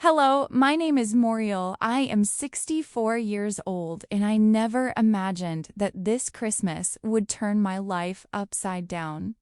Hello, my name is Moriel. I am 64 years old, and I never imagined that this Christmas would turn my life upside down.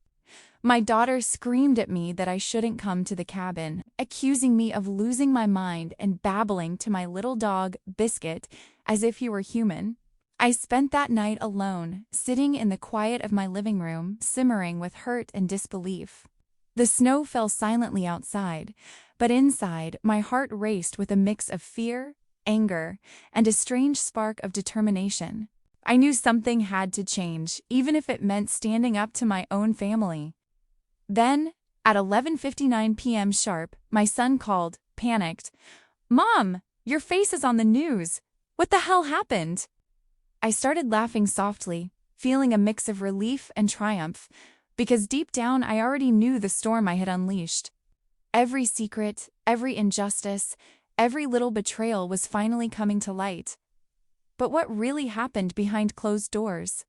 My daughter screamed at me that I shouldn't come to the cabin, accusing me of losing my mind and babbling to my little dog, Biscuit, as if he were human. I spent that night alone, sitting in the quiet of my living room, simmering with hurt and disbelief. The snow fell silently outside, but inside, my heart raced with a mix of fear, anger, and a strange spark of determination. I knew something had to change, even if it meant standing up to my own family. Then, at 11:59 p.m. sharp, my son called, panicked. "Mom, your face is on the news. What the hell happened?" I started laughing softly, feeling a mix of relief and triumph, because deep down I already knew the storm I had unleashed. Every secret, every injustice, every little betrayal was finally coming to light. But what really happened behind closed doors?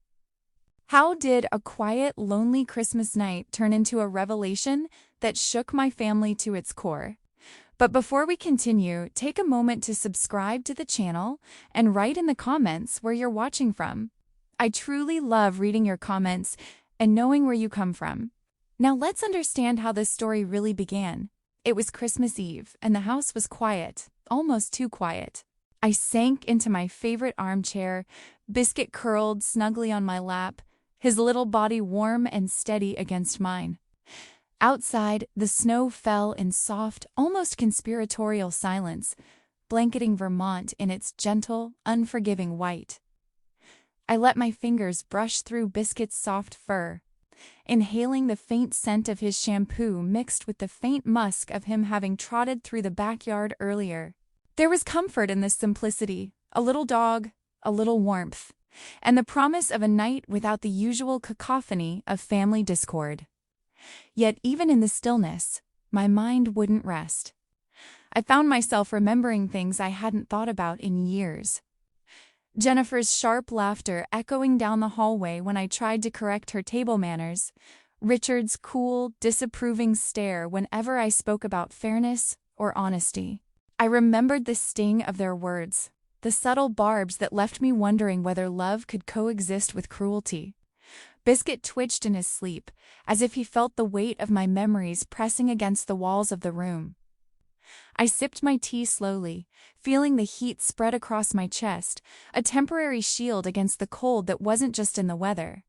How did a quiet, lonely Christmas night turn into a revelation that shook my family to its core? But before we continue, take a moment to subscribe to the channel and write in the comments where you're watching from. I truly love reading your comments and knowing where you come from. Now let's understand how this story really began. It was Christmas Eve, and the house was quiet, almost too quiet. I sank into my favorite armchair, Biscuit curled snugly on my lap, his little body warm and steady against mine. Outside, the snow fell in soft, almost conspiratorial silence, blanketing Vermont in its gentle, unforgiving white. I let my fingers brush through Biscuit's soft fur, inhaling the faint scent of his shampoo mixed with the faint musk of him having trotted through the backyard earlier. There was comfort in this simplicity, a little dog, a little warmth, and the promise of a night without the usual cacophony of family discord. Yet even in the stillness, my mind wouldn't rest. I found myself remembering things I hadn't thought about in years. Jennifer's sharp laughter echoing down the hallway when I tried to correct her table manners, Richard's cool, disapproving stare whenever I spoke about fairness or honesty. I remembered the sting of their words, the subtle barbs that left me wondering whether love could coexist with cruelty. Biscuit twitched in his sleep, as if he felt the weight of my memories pressing against the walls of the room. I sipped my tea slowly, feeling the heat spread across my chest, a temporary shield against the cold that wasn't just in the weather.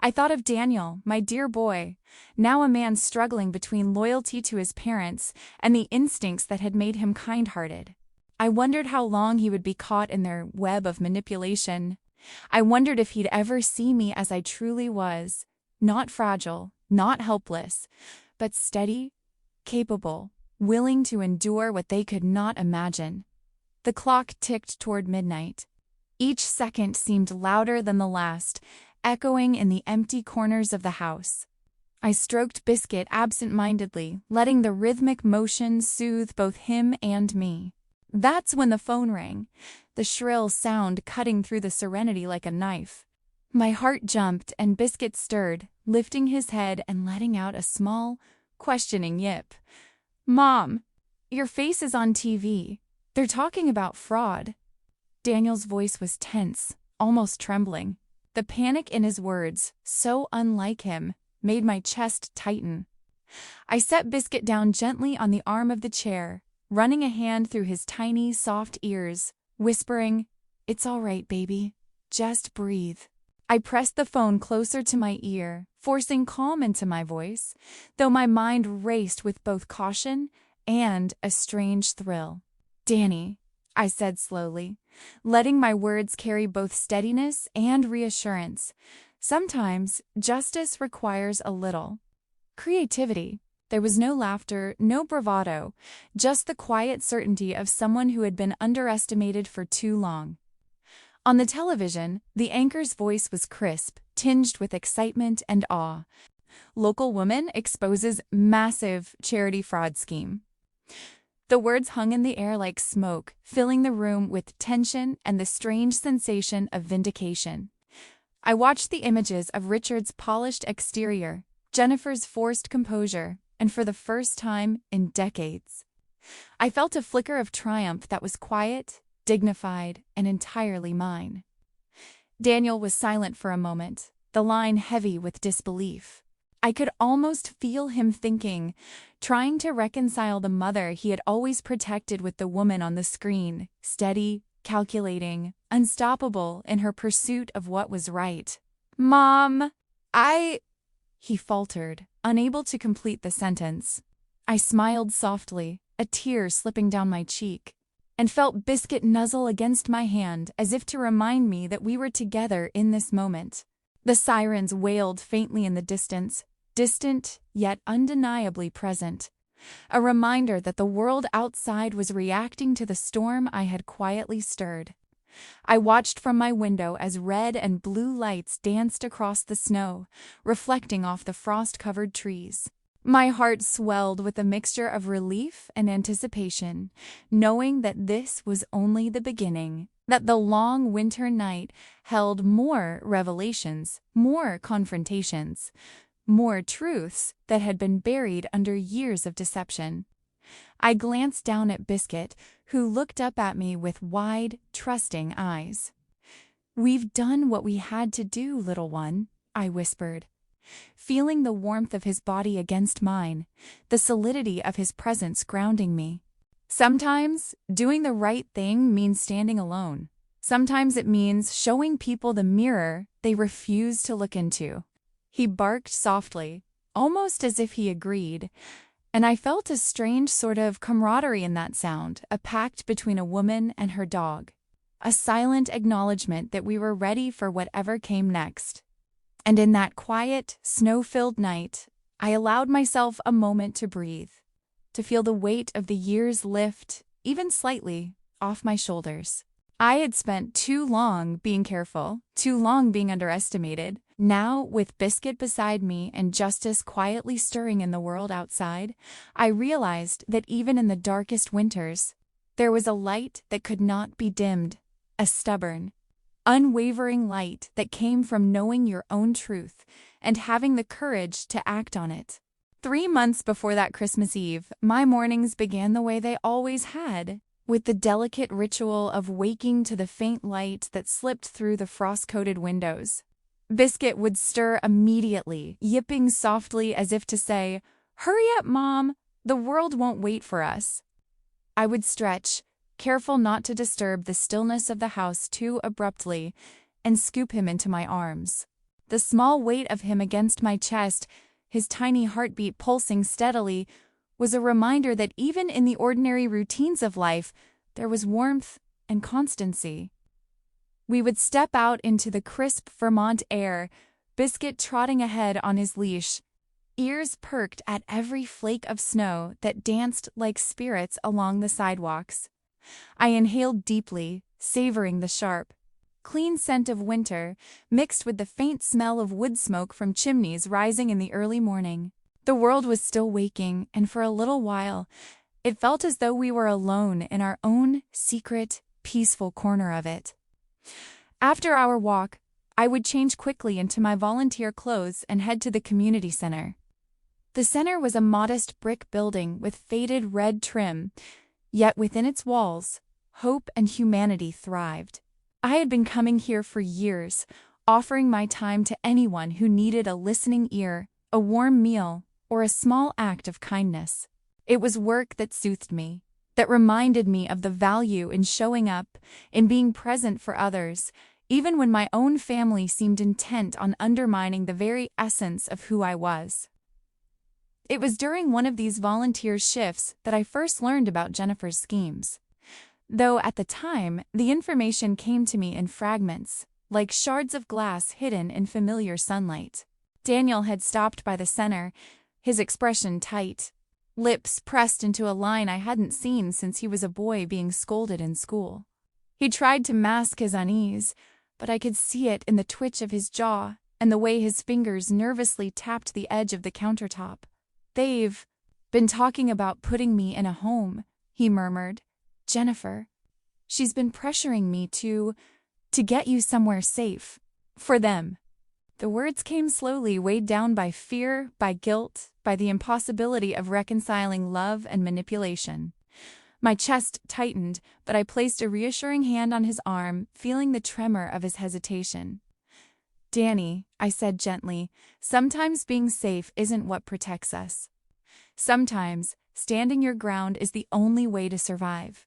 I thought of Daniel, my dear boy, now a man struggling between loyalty to his parents and the instincts that had made him kind-hearted. I wondered how long he would be caught in their web of manipulation. I wondered if he'd ever see me as I truly was, not fragile, not helpless, but steady, capable, willing to endure what they could not imagine. The clock ticked toward midnight. Each second seemed louder than the last, echoing in the empty corners of the house. I stroked Biscuit absent-mindedly, letting the rhythmic motion soothe both him and me. That's when the phone rang, the shrill sound cutting through the serenity like a knife. My heart jumped and Biscuit stirred, lifting his head and letting out a small, questioning yip. "Mom, your face is on TV. They're talking about fraud." Daniel's voice was tense, almost trembling. The panic in his words, so unlike him, made my chest tighten. I set Biscuit down gently on the arm of the chair, running a hand through his tiny, soft ears, whispering, "It's all right, baby. Just breathe." I pressed the phone closer to my ear, forcing calm into my voice, though my mind raced with both caution and a strange thrill. "Danny," I said slowly, letting my words carry both steadiness and reassurance. "Sometimes justice requires a little creativity." There was no laughter, no bravado, just the quiet certainty of someone who had been underestimated for too long. On the television, the anchor's voice was crisp, tinged with excitement and awe. "Local woman exposes massive charity fraud scheme." The words hung in the air like smoke, filling the room with tension and the strange sensation of vindication. I watched the images of Richard's polished exterior, Jennifer's forced composure, and for the first time in decades, I felt a flicker of triumph that was quiet, dignified, and entirely mine. Daniel was silent for a moment, the line heavy with disbelief. I could almost feel him thinking, trying to reconcile the mother he had always protected with the woman on the screen, steady, calculating, unstoppable in her pursuit of what was right. "Mom, he faltered, unable to complete the sentence. I smiled softly, a tear slipping down my cheek, and felt Biscuit nuzzle against my hand as if to remind me that we were together in this moment. The sirens wailed faintly in the distance, distant yet undeniably present, a reminder that the world outside was reacting to the storm I had quietly stirred. I watched from my window as red and blue lights danced across the snow, reflecting off the frost-covered trees. My heart swelled with a mixture of relief and anticipation, knowing that this was only the beginning, that the long winter night held more revelations, more confrontations, more truths that had been buried under years of deception. I glanced down at Biscuit, who looked up at me with wide, trusting eyes. "We've done what we had to do, little one," I whispered, feeling the warmth of his body against mine, the solidity of his presence grounding me. Sometimes, doing the right thing means standing alone. Sometimes it means showing people the mirror they refuse to look into. He barked softly, almost as if he agreed, and I felt a strange sort of camaraderie in that sound, a pact between a woman and her dog, a silent acknowledgement that we were ready for whatever came next. And in that quiet, snow-filled night, I allowed myself a moment to breathe, to feel the weight of the years lift, even slightly, off my shoulders. I had spent too long being careful, too long being underestimated. Now, with Biscuit beside me and justice quietly stirring in the world outside, I realized that even in the darkest winters, there was a light that could not be dimmed, a stubborn, unwavering light that came from knowing your own truth and having the courage to act on it. 3 months before that Christmas Eve, my mornings began the way they always had, with the delicate ritual of waking to the faint light that slipped through the frost-coated windows. Biscuit would stir immediately, yipping softly as if to say, "Hurry up, Mom! The world won't wait for us." I would stretch, careful not to disturb the stillness of the house too abruptly, and scoop him into my arms. The small weight of him against my chest, his tiny heartbeat pulsing steadily, was a reminder that even in the ordinary routines of life, there was warmth and constancy. We would step out into the crisp Vermont air, Biscuit trotting ahead on his leash, ears perked at every flake of snow that danced like spirits along the sidewalks. I inhaled deeply, savoring the sharp, clean scent of winter, mixed with the faint smell of wood smoke from chimneys rising in the early morning. The world was still waking, and for a little while, it felt as though we were alone in our own secret, peaceful corner of it. After our walk, I would change quickly into my volunteer clothes and head to the community center. The center was a modest brick building with faded red trim, yet within its walls, hope and humanity thrived. I had been coming here for years, offering my time to anyone who needed a listening ear, a warm meal, or a small act of kindness. It was work that soothed me, that reminded me of the value in showing up, in being present for others, even when my own family seemed intent on undermining the very essence of who I was. It was during one of these volunteer shifts that I first learned about Jennifer's schemes. Though at the time, the information came to me in fragments, like shards of glass hidden in familiar sunlight. Daniel had stopped by the center, his expression tight, lips pressed into a line I hadn't seen since he was a boy being scolded in school. He tried to mask his unease, but I could see it in the twitch of his jaw and the way his fingers nervously tapped the edge of the countertop. "They've been talking about putting me in a home," he murmured. "Jennifer, she's been pressuring me to get you somewhere safe. For them." The words came slowly, weighed down by fear, by guilt, by the impossibility of reconciling love and manipulation. My chest tightened, but I placed a reassuring hand on his arm, feeling the tremor of his hesitation. "Danny," I said gently, "sometimes being safe isn't what protects us. Sometimes, standing your ground is the only way to survive."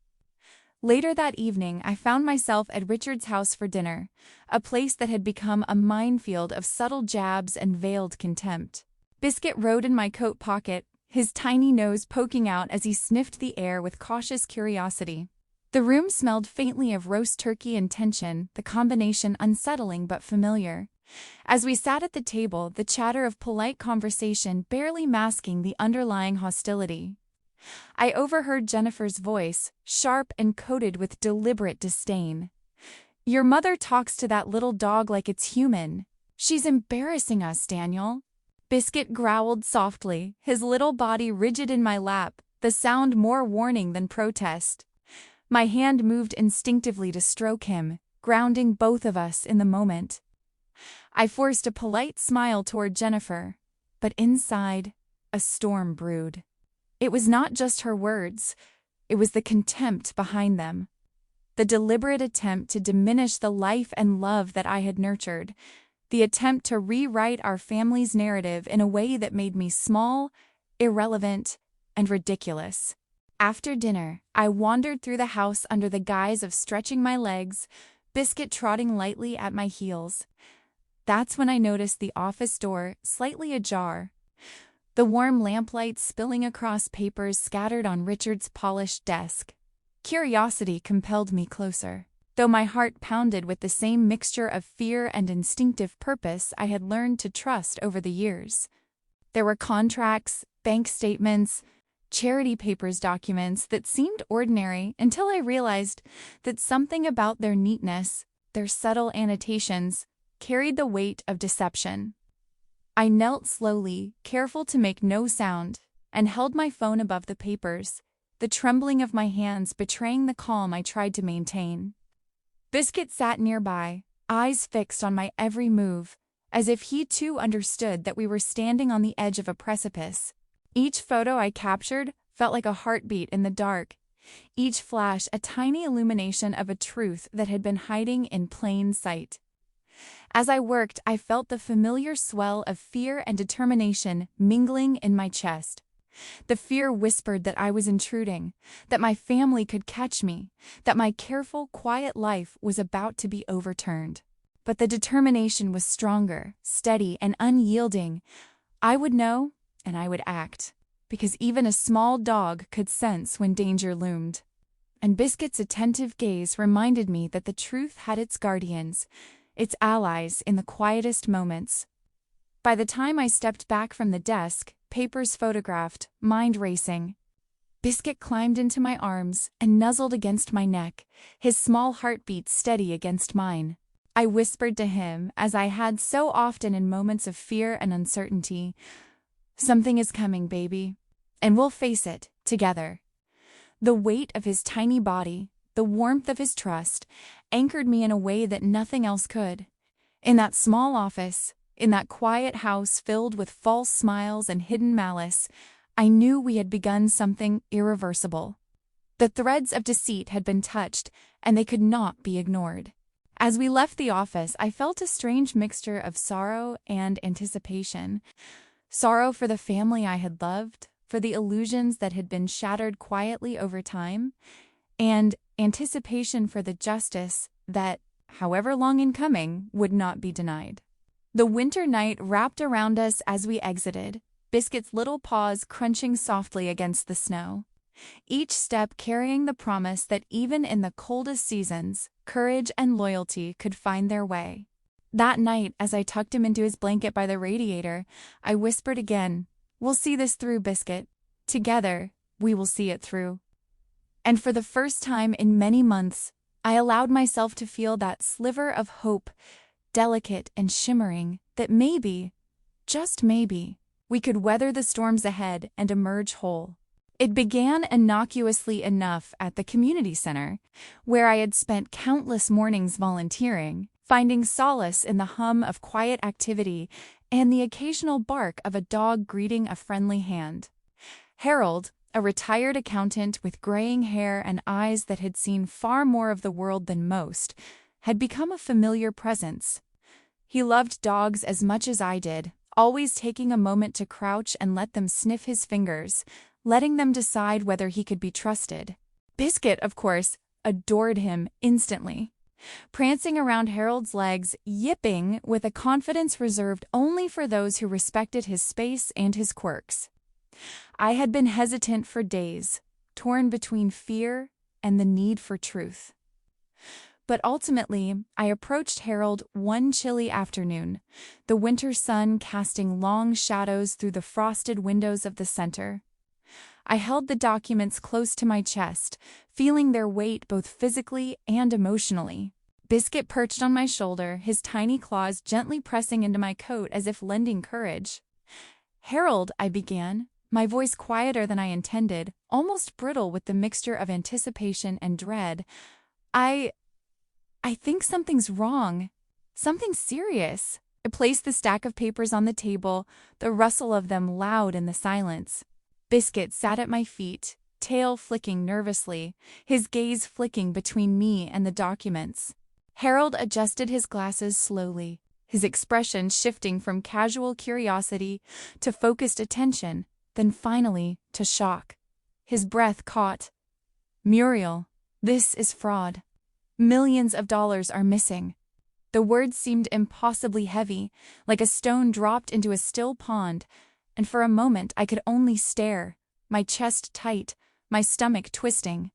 Later that evening, I found myself at Richard's house for dinner, a place that had become a minefield of subtle jabs and veiled contempt. Biscuit rode in my coat pocket, his tiny nose poking out as he sniffed the air with cautious curiosity. The room smelled faintly of roast turkey and tension, the combination unsettling but familiar. As we sat at the table, the chatter of polite conversation barely masking the underlying hostility. I overheard Jennifer's voice, sharp and coated with deliberate disdain. "Your mother talks to that little dog like it's human. She's embarrassing us, Daniel." Biscuit growled softly, his little body rigid in my lap, the sound more warning than protest. My hand moved instinctively to stroke him, grounding both of us in the moment. I forced a polite smile toward Jennifer, but inside, a storm brewed. It was not just her words, it was the contempt behind them. The deliberate attempt to diminish the life and love that I had nurtured. The attempt to rewrite our family's narrative in a way that made me small, irrelevant, and ridiculous. After dinner, I wandered through the house under the guise of stretching my legs, Biscuit trotting lightly at my heels. That's when I noticed the office door slightly ajar, the warm lamplight spilling across papers scattered on Richard's polished desk. Curiosity compelled me closer, though my heart pounded with the same mixture of fear and instinctive purpose I had learned to trust over the years. There were contracts, bank statements, charity papers documents that seemed ordinary until I realized that something about their neatness, their subtle annotations, carried the weight of deception. I knelt slowly, careful to make no sound, and held my phone above the papers, the trembling of my hands betraying the calm I tried to maintain. Biscuit sat nearby, eyes fixed on my every move, as if he too understood that we were standing on the edge of a precipice. Each photo I captured felt like a heartbeat in the dark, each flash a tiny illumination of a truth that had been hiding in plain sight. As I worked, I felt the familiar swell of fear and determination mingling in my chest. The fear whispered that I was intruding, that my family could catch me, that my careful, quiet life was about to be overturned. But the determination was stronger, steady, and unyielding. I would know, and I would act, because even a small dog could sense when danger loomed. And Biscuit's attentive gaze reminded me that the truth had its guardians, its allies in the quietest moments. By the time I stepped back from the desk, papers photographed, mind racing, Biscuit climbed into my arms and nuzzled against my neck, his small heartbeat steady against mine. I whispered to him, as I had so often in moments of fear and uncertainty, "Something is coming, baby, and we'll face it, together." The weight of his tiny body, the warmth of his trust, anchored me in a way that nothing else could. In that small office, in that quiet house filled with false smiles and hidden malice, I knew we had begun something irreversible. The threads of deceit had been touched, and they could not be ignored. As we left the office, I felt a strange mixture of sorrow and anticipation. Sorrow for the family I had loved, for the illusions that had been shattered quietly over time, and anticipation for the justice that, however long in coming, would not be denied. The winter night wrapped around us as we exited, Biscuit's little paws crunching softly against the snow. Each step carrying the promise that even in the coldest seasons, courage and loyalty could find their way. That night, as I tucked him into his blanket by the radiator, I whispered again, "We'll see this through, Biscuit. Together, we will see it through." And for the first time in many months, I allowed myself to feel that sliver of hope, delicate and shimmering, that maybe, just maybe, we could weather the storms ahead and emerge whole. It began innocuously enough at the community center, where I had spent countless mornings volunteering, finding solace in the hum of quiet activity and the occasional bark of a dog greeting a friendly hand. Harold, a retired accountant with graying hair and eyes that had seen far more of the world than most, had become a familiar presence. He loved dogs as much as I did, always taking a moment to crouch and let them sniff his fingers, letting them decide whether he could be trusted. Biscuit, of course, adored him instantly, prancing around Harold's legs, yipping with a confidence reserved only for those who respected his space and his quirks. I had been hesitant for days, torn between fear and the need for truth. But ultimately, I approached Harold one chilly afternoon, the winter sun casting long shadows through the frosted windows of the center. I held the documents close to my chest, feeling their weight both physically and emotionally. Biscuit perched on my shoulder, his tiny claws gently pressing into my coat as if lending courage. "Harold," I began, my voice quieter than I intended, almost brittle with the mixture of anticipation and dread. I think something's wrong. Something serious." I placed the stack of papers on the table, the rustle of them loud in the silence. Biscuit sat at my feet, tail flicking nervously, his gaze flicking between me and the documents. Harold adjusted his glasses slowly, his expression shifting from casual curiosity to focused attention, then finally to shock. His breath caught. "Muriel, this is fraud. Millions of dollars are missing." The words seemed impossibly heavy, like a stone dropped into a still pond, and for a moment I could only stare, my chest tight, my stomach twisting.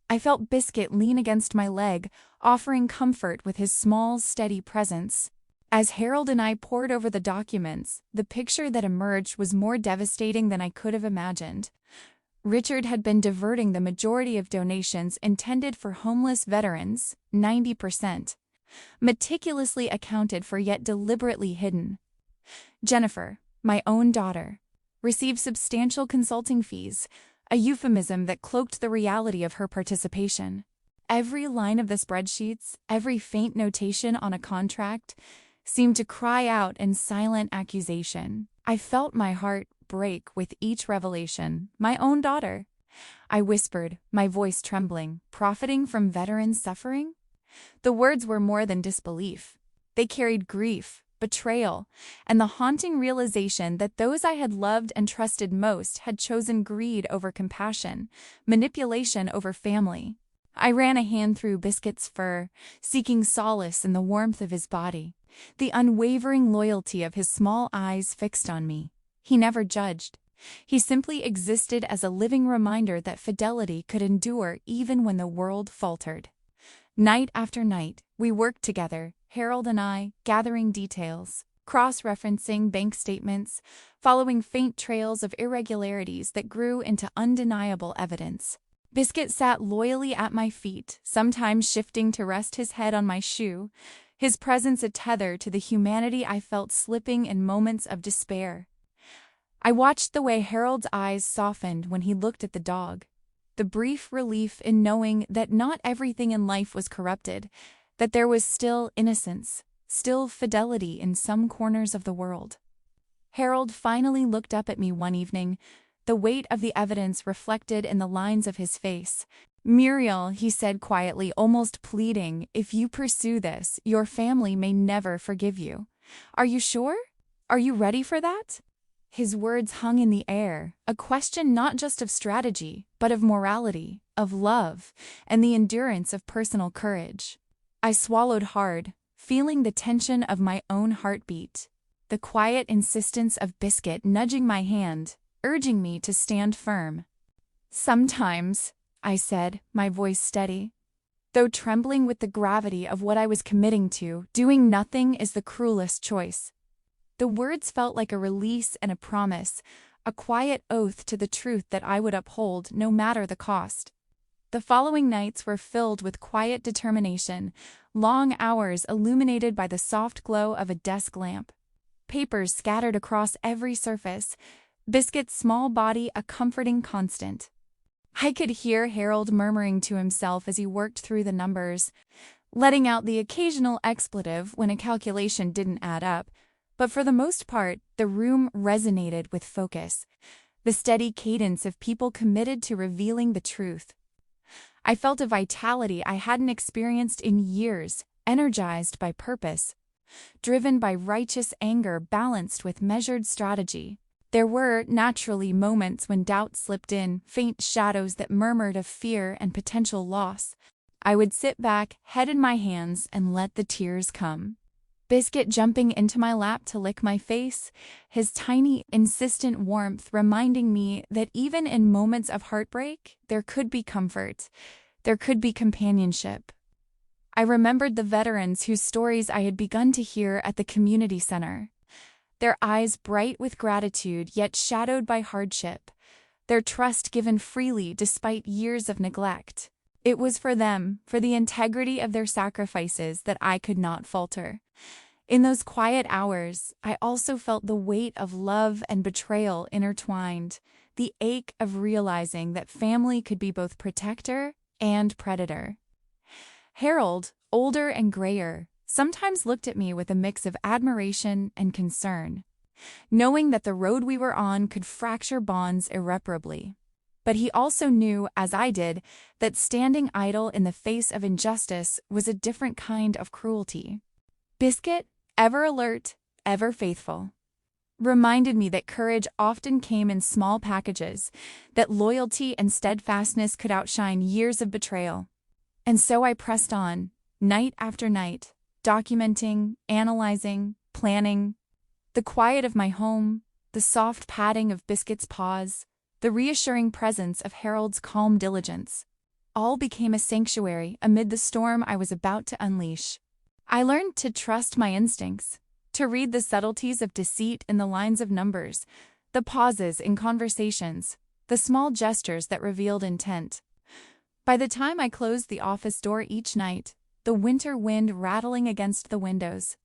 I felt Biscuit lean against my leg, offering comfort with his small, steady presence. As Harold and I pored over the documents, the picture that emerged was more devastating than I could have imagined. Richard had been diverting the majority of donations intended for homeless veterans, 90%, meticulously accounted for yet deliberately hidden. Jennifer, my own daughter, received substantial consulting fees, a euphemism that cloaked the reality of her participation. Every line of the spreadsheets, every faint notation on a contract, seemed to cry out in silent accusation. I felt my heart break with each revelation. My own daughter. I whispered, my voice trembling, profiting from veterans' suffering? The words were more than disbelief. They carried grief, betrayal, and the haunting realization that those I had loved and trusted most had chosen greed over compassion, manipulation over family. I ran a hand through Biscuit's fur, seeking solace in the warmth of his body, the unwavering loyalty of his small eyes fixed on me. He never judged. He simply existed as a living reminder that fidelity could endure even when the world faltered. Night after night, we worked together, Harold and I, gathering details, cross-referencing bank statements, following faint trails of irregularities that grew into undeniable evidence. Biscuit sat loyally at my feet, sometimes shifting to rest his head on my shoe, his presence a tether to the humanity I felt slipping in moments of despair. I watched the way Harold's eyes softened when he looked at the dog, the brief relief in knowing that not everything in life was corrupted, that there was still innocence, still fidelity in some corners of the world. Harold finally looked up at me one evening, the weight of the evidence reflected in the lines of his face. "Muriel," he said quietly, almost pleading, "if you pursue this, your family may never forgive you. Are you sure? Are you ready for that?" His words hung in the air, a question not just of strategy, but of morality, of love, and the endurance of personal courage. I swallowed hard, feeling the tension of my own heartbeat, the quiet insistence of Biscuit nudging my hand, urging me to stand firm. "Sometimes," I said, my voice steady, though trembling with the gravity of what I was committing to, doing nothing is the cruelest choice. The words felt like a release and a promise, a quiet oath to the truth that I would uphold no matter the cost. The following nights were filled with quiet determination, long hours illuminated by the soft glow of a desk lamp. Papers scattered across every surface, Biscuit's small body a comforting constant. I could hear Harold murmuring to himself as he worked through the numbers, letting out the occasional expletive when a calculation didn't add up, but for the most part, the room resonated with focus. the steady cadence of people committed to revealing the truth. I felt a vitality I hadn't experienced in years, energized by purpose, driven by righteous anger balanced with measured strategy. There were, naturally, moments when doubt slipped in, faint shadows that murmured of fear and potential loss. I would sit back, head in my hands, and let the tears come. Biscuit jumping into my lap to lick my face, his tiny, insistent warmth reminding me that even in moments of heartbreak, there could be comfort, there could be companionship. I remembered the veterans whose stories I had begun to hear at the community center. Their eyes bright with gratitude yet shadowed by hardship, their trust given freely despite years of neglect. It was for them, for the integrity of their sacrifices, that I could not falter. In those quiet hours, I also felt the weight of love and betrayal intertwined, the ache of realizing that family could be both protector and predator. Harold, older and grayer, sometimes looked at me with a mix of admiration and concern, knowing that the road we were on could fracture bonds irreparably. But he also knew, as I did, that standing idle in the face of injustice was a different kind of cruelty. Biscuit, ever alert, ever faithful, reminded me that courage often came in small packages, that loyalty and steadfastness could outshine years of betrayal. And so I pressed on, night after night, documenting, analyzing, planning. The quiet of my home, the soft padding of Biscuit's paws, the reassuring presence of Harold's calm diligence, all became a sanctuary amid the storm I was about to unleash. I learned to trust my instincts, to read the subtleties of deceit in the lines of numbers, the pauses in conversations, the small gestures that revealed intent. By the time I closed the office door each night, the winter wind rattling against the windows,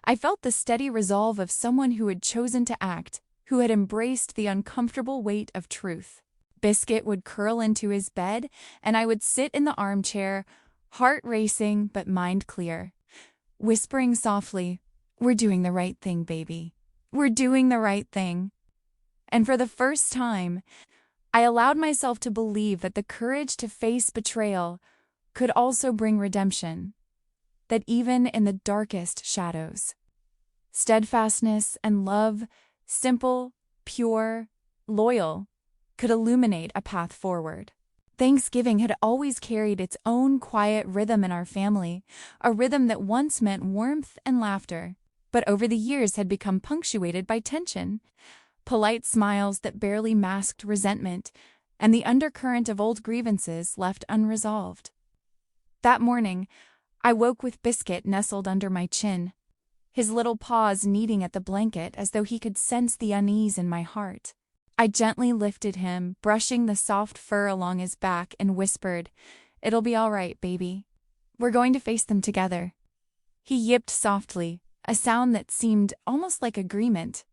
I felt the steady resolve of someone who had chosen to act, who had embraced the uncomfortable weight of truth. Biscuit would curl into his bed, and I would sit in the armchair, heart racing but mind clear, whispering softly, "We're doing the right thing, baby. We're doing the right thing." And for the first time, I allowed myself to believe that the courage to face betrayal could also bring redemption, that even in the darkest shadows, steadfastness and love, simple, pure, loyal, could illuminate a path forward. Thanksgiving had always carried its own quiet rhythm in our family, a rhythm that once meant warmth and laughter, but over the years had become punctuated by tension, polite smiles that barely masked resentment, and the undercurrent of old grievances left unresolved. That morning, I woke with Biscuit nestled under my chin, his little paws kneading at the blanket as though he could sense the unease in my heart. I gently lifted him, brushing the soft fur along his back, and whispered, "It'll be all right, baby. We're going to face them together." He yipped softly, a sound that seemed almost like agreement,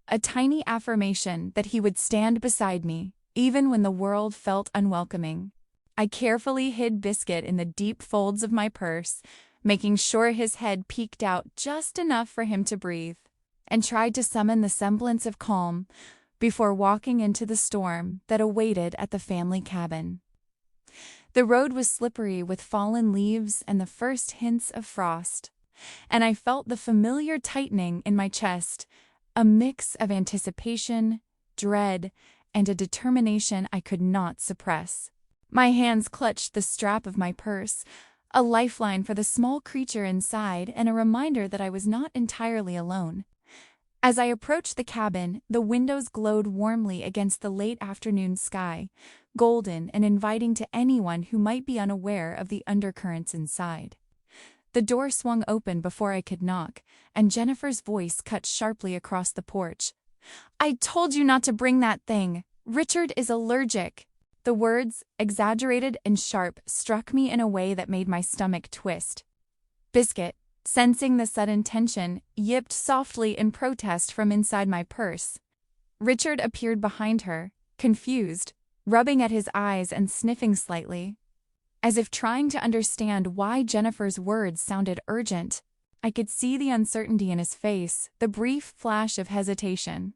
a tiny affirmation that he would stand beside me, even when the world felt unwelcoming. I carefully hid Biscuit in the deep folds of my purse, making sure his head peeked out just enough for him to breathe, and tried to summon the semblance of calm before walking into the storm that awaited at the family cabin. The road was slippery with fallen leaves and the first hints of frost, and I felt the familiar tightening in my chest, a mix of anticipation, dread, and a determination I could not suppress. My hands clutched the strap of my purse, a lifeline for the small creature inside and a reminder that I was not entirely alone. As I approached the cabin, the windows glowed warmly against the late afternoon sky, golden and inviting to anyone who might be unaware of the undercurrents inside. The door swung open before I could knock, and Jennifer's voice cut sharply across the porch. "I told you not to bring that thing! Richard is allergic!" The words, exaggerated and sharp, struck me in a way that made my stomach twist. Biscuit, sensing the sudden tension, yipped softly in protest from inside my purse. Richard appeared behind her, confused, rubbing at his eyes and sniffing slightly, as if trying to understand why Jennifer's words sounded urgent. I could see the uncertainty in his face, the brief flash of hesitation,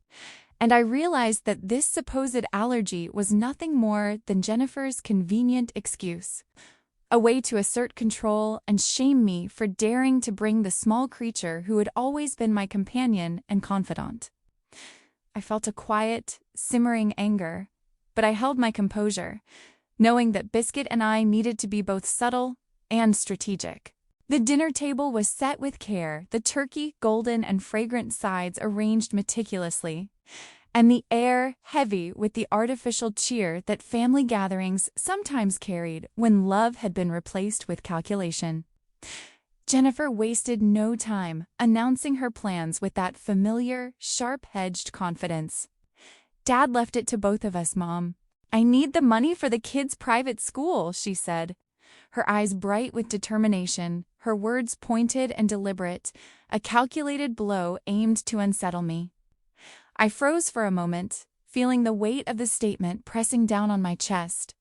and I realized that this supposed allergy was nothing more than Jennifer's convenient excuse, a way to assert control and shame me for daring to bring the small creature who had always been my companion and confidant. I felt a quiet, simmering anger, but I held my composure, knowing that Biscuit and I needed to be both subtle and strategic. The dinner table was set with care, the turkey, golden and fragrant sides arranged meticulously, and the air heavy with the artificial cheer that family gatherings sometimes carried when love had been replaced with calculation. Jennifer wasted no time announcing her plans with that familiar, sharp-edged confidence. "Dad left it to both of us, Mom. I need the money for the kids' private school," she said, her eyes bright with determination, her words pointed and deliberate, a calculated blow aimed to unsettle me. I froze for a moment, feeling the weight of the statement pressing down on my chest.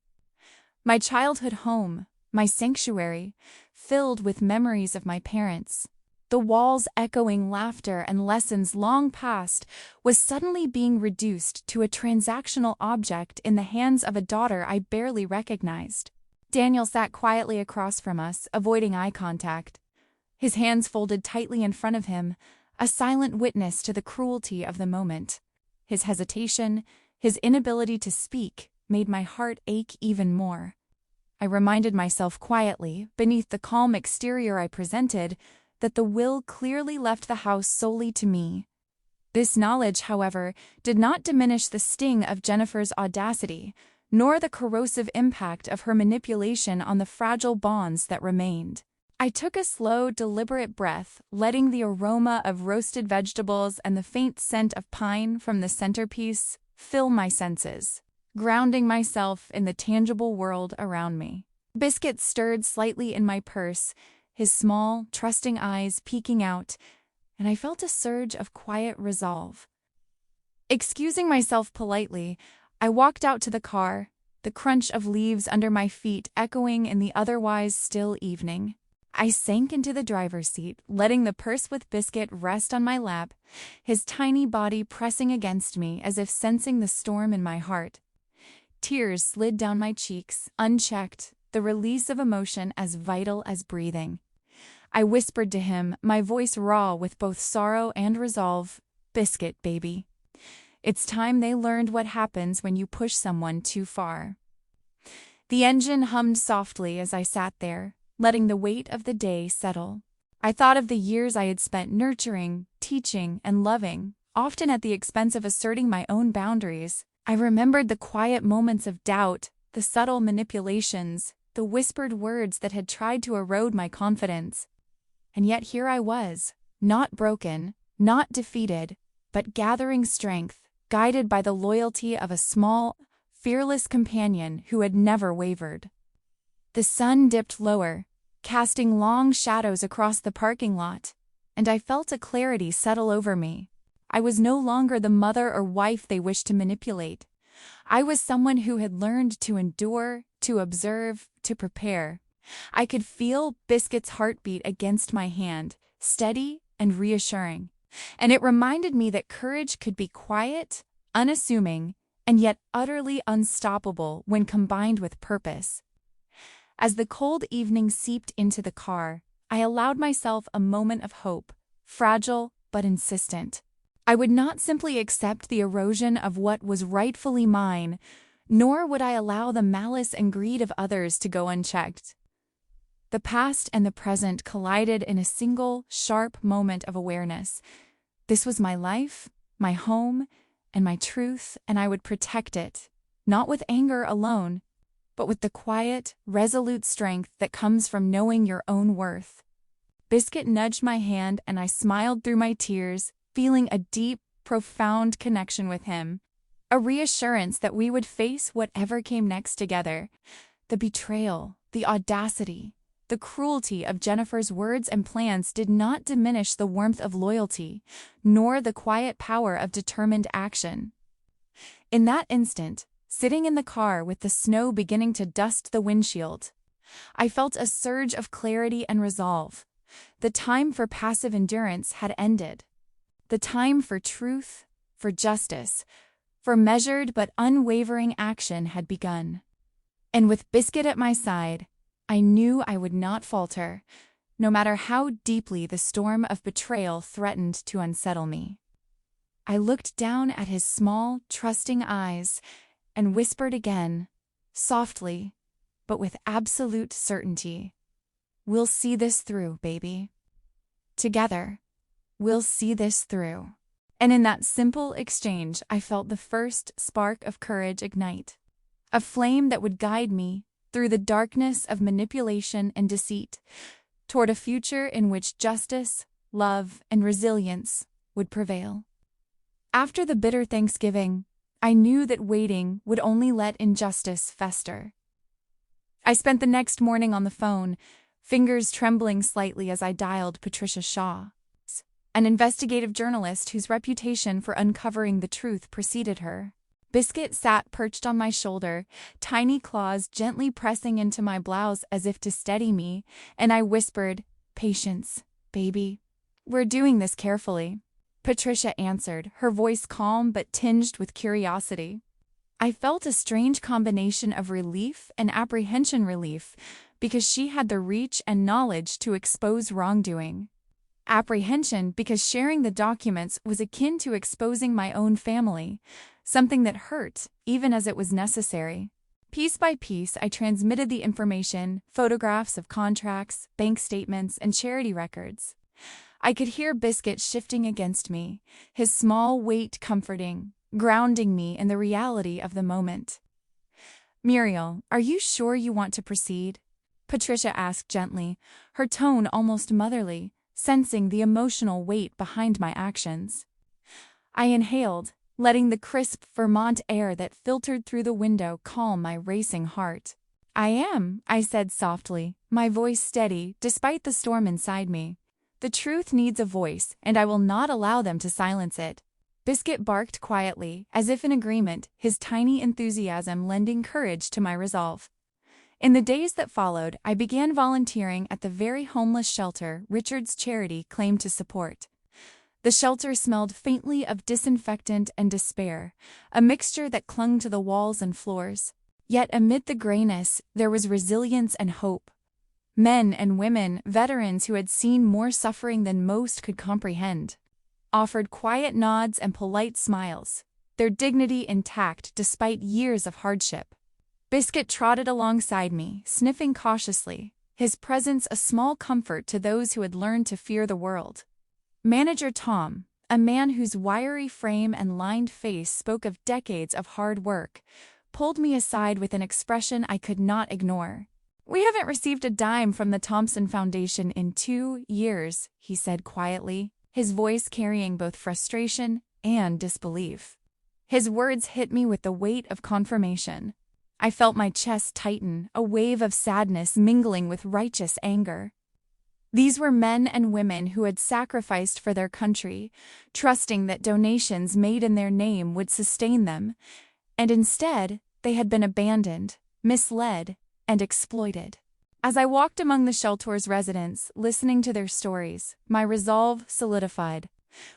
My childhood home, my sanctuary, filled with memories of my parents, the walls echoing laughter and lessons long past, was suddenly being reduced to a transactional object in the hands of a daughter I barely recognized. Daniel sat quietly across from us, avoiding eye contact, his hands folded tightly in front of him, a silent witness to the cruelty of the moment. His hesitation, his inability to speak, made my heart ache even more. I reminded myself quietly, beneath the calm exterior I presented, that the will clearly left the house solely to me. This knowledge, however, did not diminish the sting of Jennifer's audacity, nor the corrosive impact of her manipulation on the fragile bonds that remained. I took a slow, deliberate breath, letting the aroma of roasted vegetables and the faint scent of pine from the centerpiece fill my senses, grounding myself in the tangible world around me. Biscuit stirred slightly in my purse, his small, trusting eyes peeking out, and I felt a surge of quiet resolve. Excusing myself politely, I walked out to the car, the crunch of leaves under my feet echoing in the otherwise still evening. I sank into the driver's seat, letting the purse with Biscuit rest on my lap, his tiny body pressing against me as if sensing the storm in my heart. Tears slid down my cheeks, unchecked, the release of emotion as vital as breathing. I whispered to him, my voice raw with both sorrow and resolve, "Biscuit, baby. It's time they learned what happens when you push someone too far." The engine hummed softly as I sat there, letting the weight of the day settle. I thought of the years I had spent nurturing, teaching, and loving, often at the expense of asserting my own boundaries. I remembered the quiet moments of doubt, the subtle manipulations, the whispered words that had tried to erode my confidence. And yet here I was, not broken, not defeated, but gathering strength, guided by the loyalty of a small, fearless companion who had never wavered. The sun dipped lower, casting long shadows across the parking lot, and I felt a clarity settle over me. I was no longer the mother or wife they wished to manipulate. I was someone who had learned to endure, to observe, to prepare. I could feel Biscuit's heartbeat against my hand, steady and reassuring, and it reminded me that courage could be quiet, unassuming, and yet utterly unstoppable when combined with purpose. As the cold evening seeped into the car, I allowed myself a moment of hope, fragile but insistent. I would not simply accept the erosion of what was rightfully mine, nor would I allow the malice and greed of others to go unchecked. The past and the present collided in a single, sharp moment of awareness. This was my life, my home, and my truth, and I would protect it, not with anger alone, but with the quiet, resolute strength that comes from knowing your own worth. Biscuit nudged my hand and I smiled through my tears, feeling a deep, profound connection with him, a reassurance that we would face whatever came next together. The betrayal, the audacity, the cruelty of Jennifer's words and plans did not diminish the warmth of loyalty, nor the quiet power of determined action. In that instant, sitting in the car with the snow beginning to dust the windshield, I felt a surge of clarity and resolve. The time for passive endurance had ended. The time for truth, for justice, for measured but unwavering action had begun. And with Biscuit at my side, I knew I would not falter, no matter how deeply the storm of betrayal threatened to unsettle me. I looked down at his small, trusting eyes and whispered again, softly, but with absolute certainty, "We'll see this through, baby. Together, we'll see this through." And in that simple exchange, I felt the first spark of courage ignite, a flame that would guide me through the darkness of manipulation and deceit, toward a future in which justice, love, and resilience would prevail. After the bitter Thanksgiving, I knew that waiting would only let injustice fester. I spent the next morning on the phone, fingers trembling slightly as I dialed Patricia Shaw, an investigative journalist whose reputation for uncovering the truth preceded her. Biscuit sat perched on my shoulder, tiny claws gently pressing into my blouse as if to steady me, and I whispered, "Patience, baby. We're doing this carefully." Patricia answered, her voice calm but tinged with curiosity. I felt a strange combination of relief and apprehension. Relief, because she had the reach and knowledge to expose wrongdoing. Apprehension, because sharing the documents was akin to exposing my own family, something that hurt, even as it was necessary. Piece by piece, I transmitted the information, photographs of contracts, bank statements, and charity records. I could hear Biscuit shifting against me, his small weight comforting, grounding me in the reality of the moment. "Muriel, are you sure you want to proceed?" Patricia asked gently, her tone almost motherly, sensing the emotional weight behind my actions. I inhaled, letting the crisp Vermont air that filtered through the window calm my racing heart. "I am," I said softly, my voice steady despite the storm inside me. "The truth needs a voice, and I will not allow them to silence it." Biscuit barked quietly, as if in agreement, his tiny enthusiasm lending courage to my resolve. In the days that followed, I began volunteering at the very homeless shelter Richard's charity claimed to support. The shelter smelled faintly of disinfectant and despair, a mixture that clung to the walls and floors. Yet amid the grayness, there was resilience and hope. Men and women, veterans who had seen more suffering than most could comprehend, offered quiet nods and polite smiles, their dignity intact despite years of hardship. Biscuit trotted alongside me, sniffing cautiously, his presence a small comfort to those who had learned to fear the world. Manager Tom, a man whose wiry frame and lined face spoke of decades of hard work, pulled me aside with an expression I could not ignore. "We haven't received a dime from the Thompson Foundation in 2 years, he said quietly, his voice carrying both frustration and disbelief. His words hit me with the weight of confirmation. I felt my chest tighten, a wave of sadness mingling with righteous anger. These were men and women who had sacrificed for their country, trusting that donations made in their name would sustain them, and instead, they had been abandoned, misled, and exploited. As I walked among the shelter's residents, listening to their stories, my resolve solidified.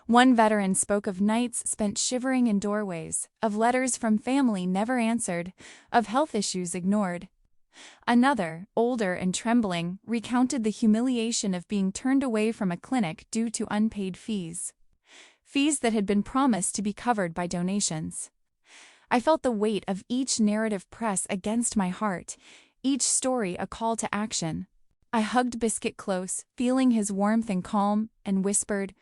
One veteran spoke of nights spent shivering in doorways, of letters from family never answered, of health issues ignored. Another, older and trembling, recounted the humiliation of being turned away from a clinic due to unpaid fees. Fees that had been promised to be covered by donations. I felt the weight of each narrative press against my heart, each story a call to action. I hugged Biscuit close, feeling his warmth and calm, and whispered,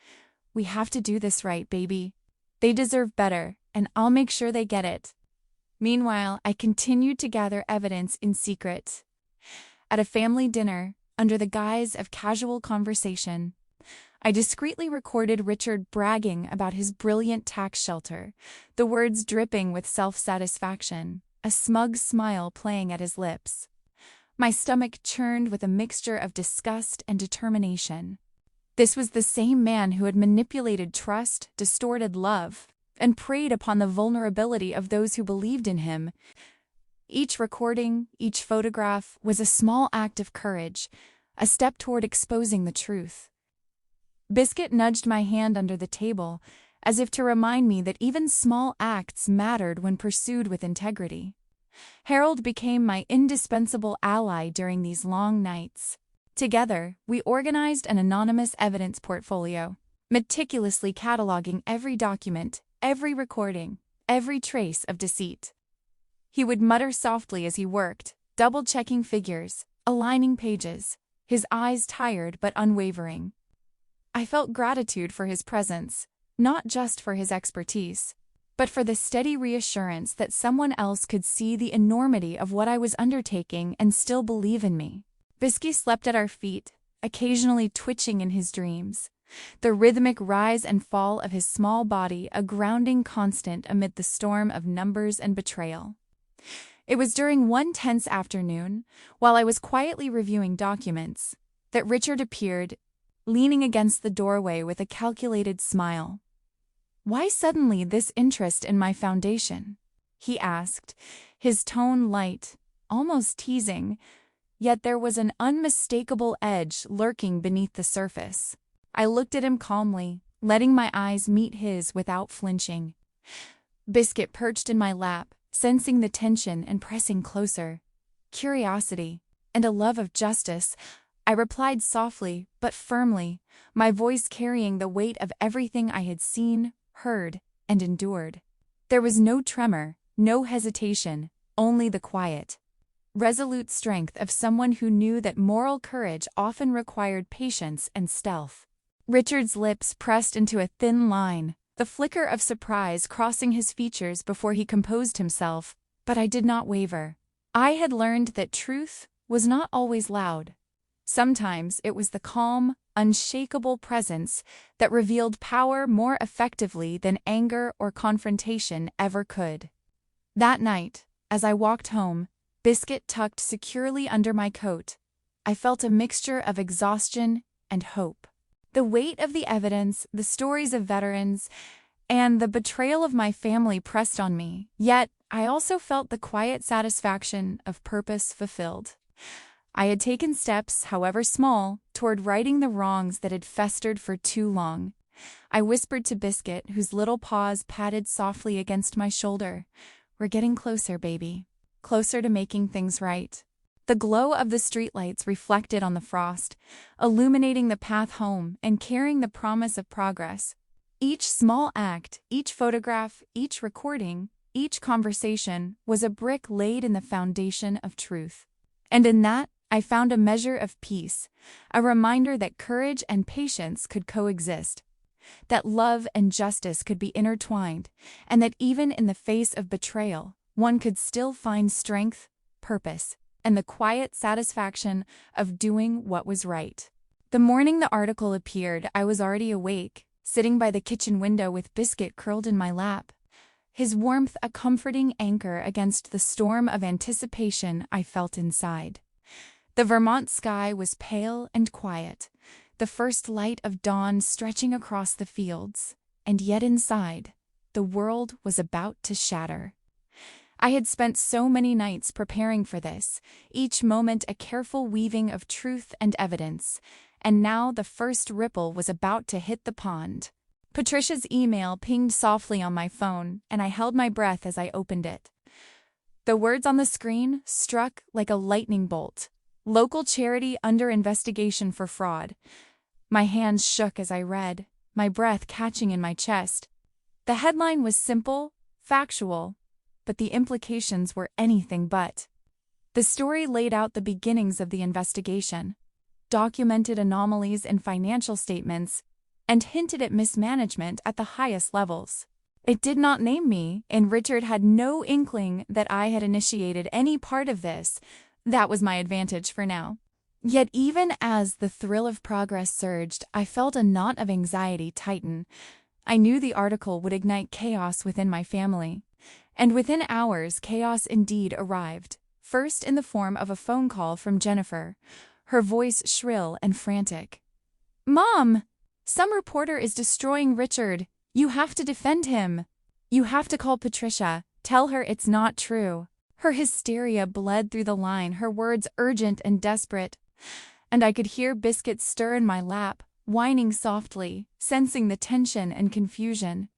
"We have to do this right, baby. They deserve better, and I'll make sure they get it." Meanwhile, I continued to gather evidence in secret. At a family dinner, under the guise of casual conversation, I discreetly recorded Richard bragging about his brilliant tax shelter, the words dripping with self-satisfaction, a smug smile playing at his lips. My stomach churned with a mixture of disgust and determination. This was the same man who had manipulated trust, distorted love, and preyed upon the vulnerability of those who believed in him. Each recording, each photograph, was a small act of courage, a step toward exposing the truth. Biscuit nudged my hand under the table, as if to remind me that even small acts mattered when pursued with integrity. Harold became my indispensable ally during these long nights. Together, we organized an anonymous evidence portfolio, meticulously cataloging every document, every recording, every trace of deceit. He would mutter softly as he worked, double-checking figures, aligning pages, his eyes tired but unwavering. I felt gratitude for his presence, not just for his expertise, but for the steady reassurance that someone else could see the enormity of what I was undertaking and still believe in me. Bisky slept at our feet, occasionally twitching in his dreams, the rhythmic rise and fall of his small body a grounding constant amid the storm of numbers and betrayal. It was during one tense afternoon, while I was quietly reviewing documents, that Richard appeared, leaning against the doorway with a calculated smile. "Why suddenly this interest in my foundation?" he asked, his tone light, almost teasing, yet there was an unmistakable edge lurking beneath the surface. I looked at him calmly, letting my eyes meet his without flinching. Biscuit perched in my lap, sensing the tension and pressing closer. Curiosity, and a love of justice, I replied softly but firmly, my voice carrying the weight of everything I had seen, heard, and endured. There was no tremor, no hesitation, only the quiet, resolute strength of someone who knew that moral courage often required patience and stealth. Richard's lips pressed into a thin line, the flicker of surprise crossing his features before he composed himself, but I did not waver. I had learned that truth was not always loud. Sometimes it was the calm, unshakable presence that revealed power more effectively than anger or confrontation ever could. That night, as I walked home, Biscuit tucked securely under my coat, I felt a mixture of exhaustion and hope. The weight of the evidence, the stories of veterans, and the betrayal of my family pressed on me, yet I also felt the quiet satisfaction of purpose fulfilled. I had taken steps, however small, toward righting the wrongs that had festered for too long. I whispered to Biscuit, whose little paws patted softly against my shoulder, "We're getting closer, baby. Closer to making things right." The glow of the streetlights reflected on the frost, illuminating the path home and carrying the promise of progress. Each small act, each photograph, each recording, each conversation was a brick laid in the foundation of truth. And in that, I found a measure of peace, a reminder that courage and patience could coexist, that love and justice could be intertwined, and that even in the face of betrayal, one could still find strength, purpose, and the quiet satisfaction of doing what was right. The morning the article appeared, I was already awake, sitting by the kitchen window with Biscuit curled in my lap, his warmth a comforting anchor against the storm of anticipation I felt inside. The Vermont sky was pale and quiet, the first light of dawn stretching across the fields, and yet inside, the world was about to shatter. I had spent so many nights preparing for this, each moment a careful weaving of truth and evidence, and now the first ripple was about to hit the pond. Patricia's email pinged softly on my phone, and I held my breath as I opened it. The words on the screen struck like a lightning bolt. "Local charity under investigation for fraud." My hands shook as I read, my breath catching in my chest. The headline was simple, factual, but the implications were anything but. The story laid out the beginnings of the investigation, documented anomalies in financial statements, and hinted at mismanagement at the highest levels. It did not name me, and Richard had no inkling that I had initiated any part of this. That was my advantage for now. Yet even as the thrill of progress surged, I felt a knot of anxiety tighten. I knew the article would ignite chaos within my family. And within hours, chaos indeed arrived, first in the form of a phone call from Jennifer, her voice shrill and frantic. "Mom! Some reporter is destroying Richard. You have to defend him. You have to call Patricia. Tell her it's not true." Her hysteria bled through the line, her words urgent and desperate. And I could hear Biscuit stir in my lap, whining softly, sensing the tension and confusion.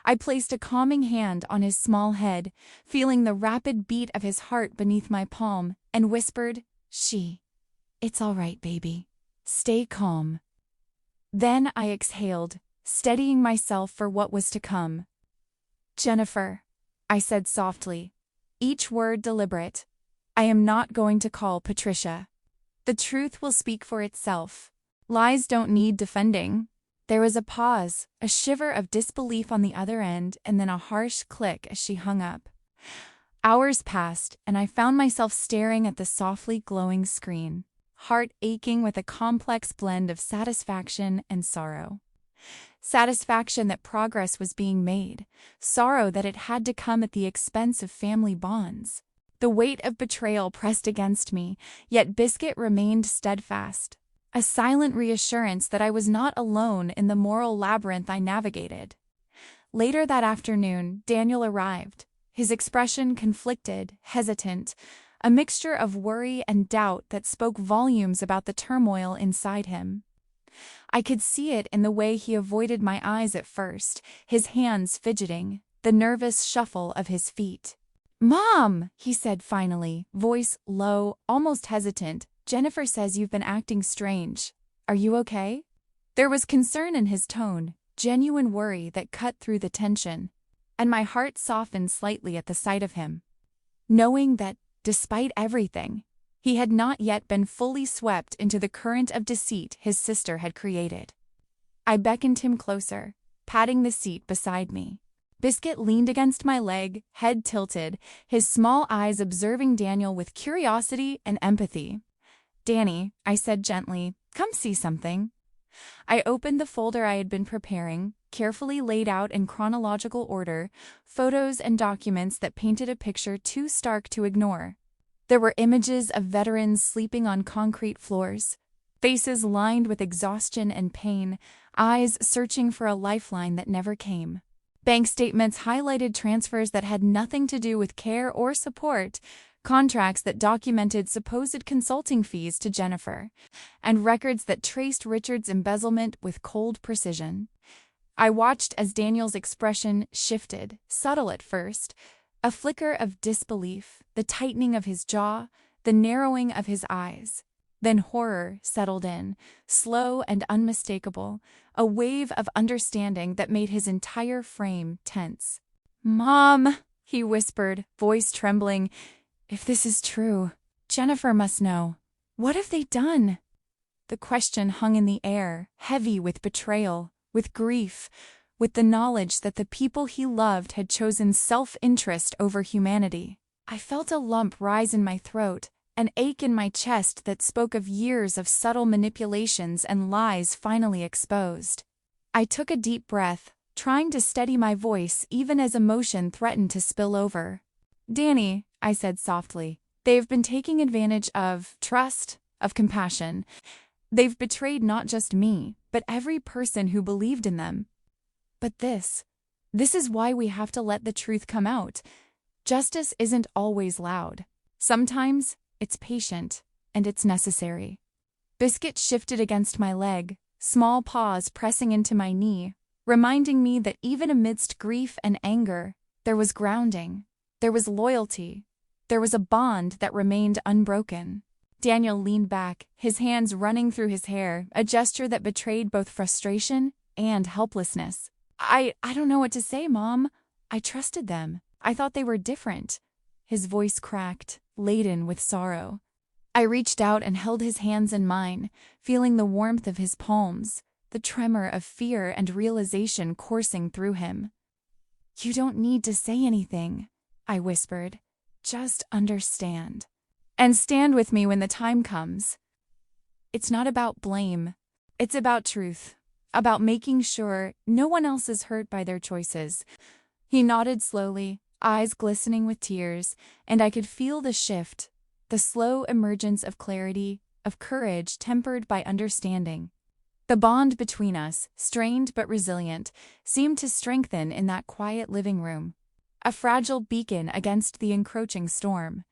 I placed a calming hand on his small head, feeling the rapid beat of his heart beneath my palm, and whispered, "It's all right, baby. Stay calm." Then I exhaled, steadying myself for what was to come. "Jennifer," I said softly, each word deliberate, "I am not going to call Patricia. The truth will speak for itself. Lies don't need defending." There was a pause, a shiver of disbelief on the other end, and then a harsh click as she hung up. Hours passed, and I found myself staring at the softly glowing screen, heart aching with a complex blend of satisfaction and sorrow. Satisfaction that progress was being made, sorrow that it had to come at the expense of family bonds. The weight of betrayal pressed against me, yet Biscuit remained steadfast, a silent reassurance that I was not alone in the moral labyrinth I navigated. Later that afternoon, Daniel arrived, his expression conflicted, hesitant, a mixture of worry and doubt that spoke volumes about the turmoil inside him. I could see it in the way he avoided my eyes at first, his hands fidgeting, the nervous shuffle of his feet. "Mom," he said finally, voice low, almost hesitant, "Jennifer says you've been acting strange. Are you okay?" There was concern in his tone, genuine worry that cut through the tension, and my heart softened slightly at the sight of him, knowing that, despite everything, he had not yet been fully swept into the current of deceit his sister had created. I beckoned him closer, patting the seat beside me. Biscuit leaned against my leg, head tilted, his small eyes observing Daniel with curiosity and empathy. "Danny," I said gently, "come see something." I opened the folder I had been preparing, carefully laid out in chronological order, photos and documents that painted a picture too stark to ignore. There were images of veterans sleeping on concrete floors, faces lined with exhaustion and pain, eyes searching for a lifeline that never came. Bank statements highlighted transfers that had nothing to do with care or support, contracts that documented supposed consulting fees to Jennifer, and records that traced Richard's embezzlement with cold precision. I watched as Daniel's expression shifted, subtle at first, a flicker of disbelief, the tightening of his jaw, the narrowing of his eyes. Then horror settled in, slow and unmistakable, a wave of understanding that made his entire frame tense. "Mom," he whispered, voice trembling, "if this is true, Jennifer must know. What have they done?" The question hung in the air, heavy with betrayal, with grief, with the knowledge that the people he loved had chosen self-interest over humanity. I felt a lump rise in my throat, an ache in my chest that spoke of years of subtle manipulations and lies finally exposed. I took a deep breath, trying to steady my voice even as emotion threatened to spill over. "Danny," I said softly, "they've been taking advantage of trust, of compassion. They've betrayed not just me, but every person who believed in them. But this is why we have to let the truth come out. Justice isn't always loud. Sometimes it's patient, and it's necessary." Biscuit shifted against my leg, small paws pressing into my knee, reminding me that even amidst grief and anger, there was grounding, there was loyalty, there was a bond that remained unbroken. Daniel leaned back, his hands running through his hair, a gesture that betrayed both frustration and helplessness. I don't know what to say, Mom. I trusted them. I thought they were different." His voice cracked, laden with sorrow. I reached out and held his hands in mine, feeling the warmth of his palms, the tremor of fear and realization coursing through him. "You don't need to say anything," I whispered. "Just understand. And stand with me when the time comes. It's not about blame. It's about truth, about making sure no one else is hurt by their choices." He nodded slowly, eyes glistening with tears, and I could feel the shift, the slow emergence of clarity, of courage tempered by understanding. The bond between us, strained but resilient, seemed to strengthen in that quiet living room, a fragile beacon against the encroaching storm.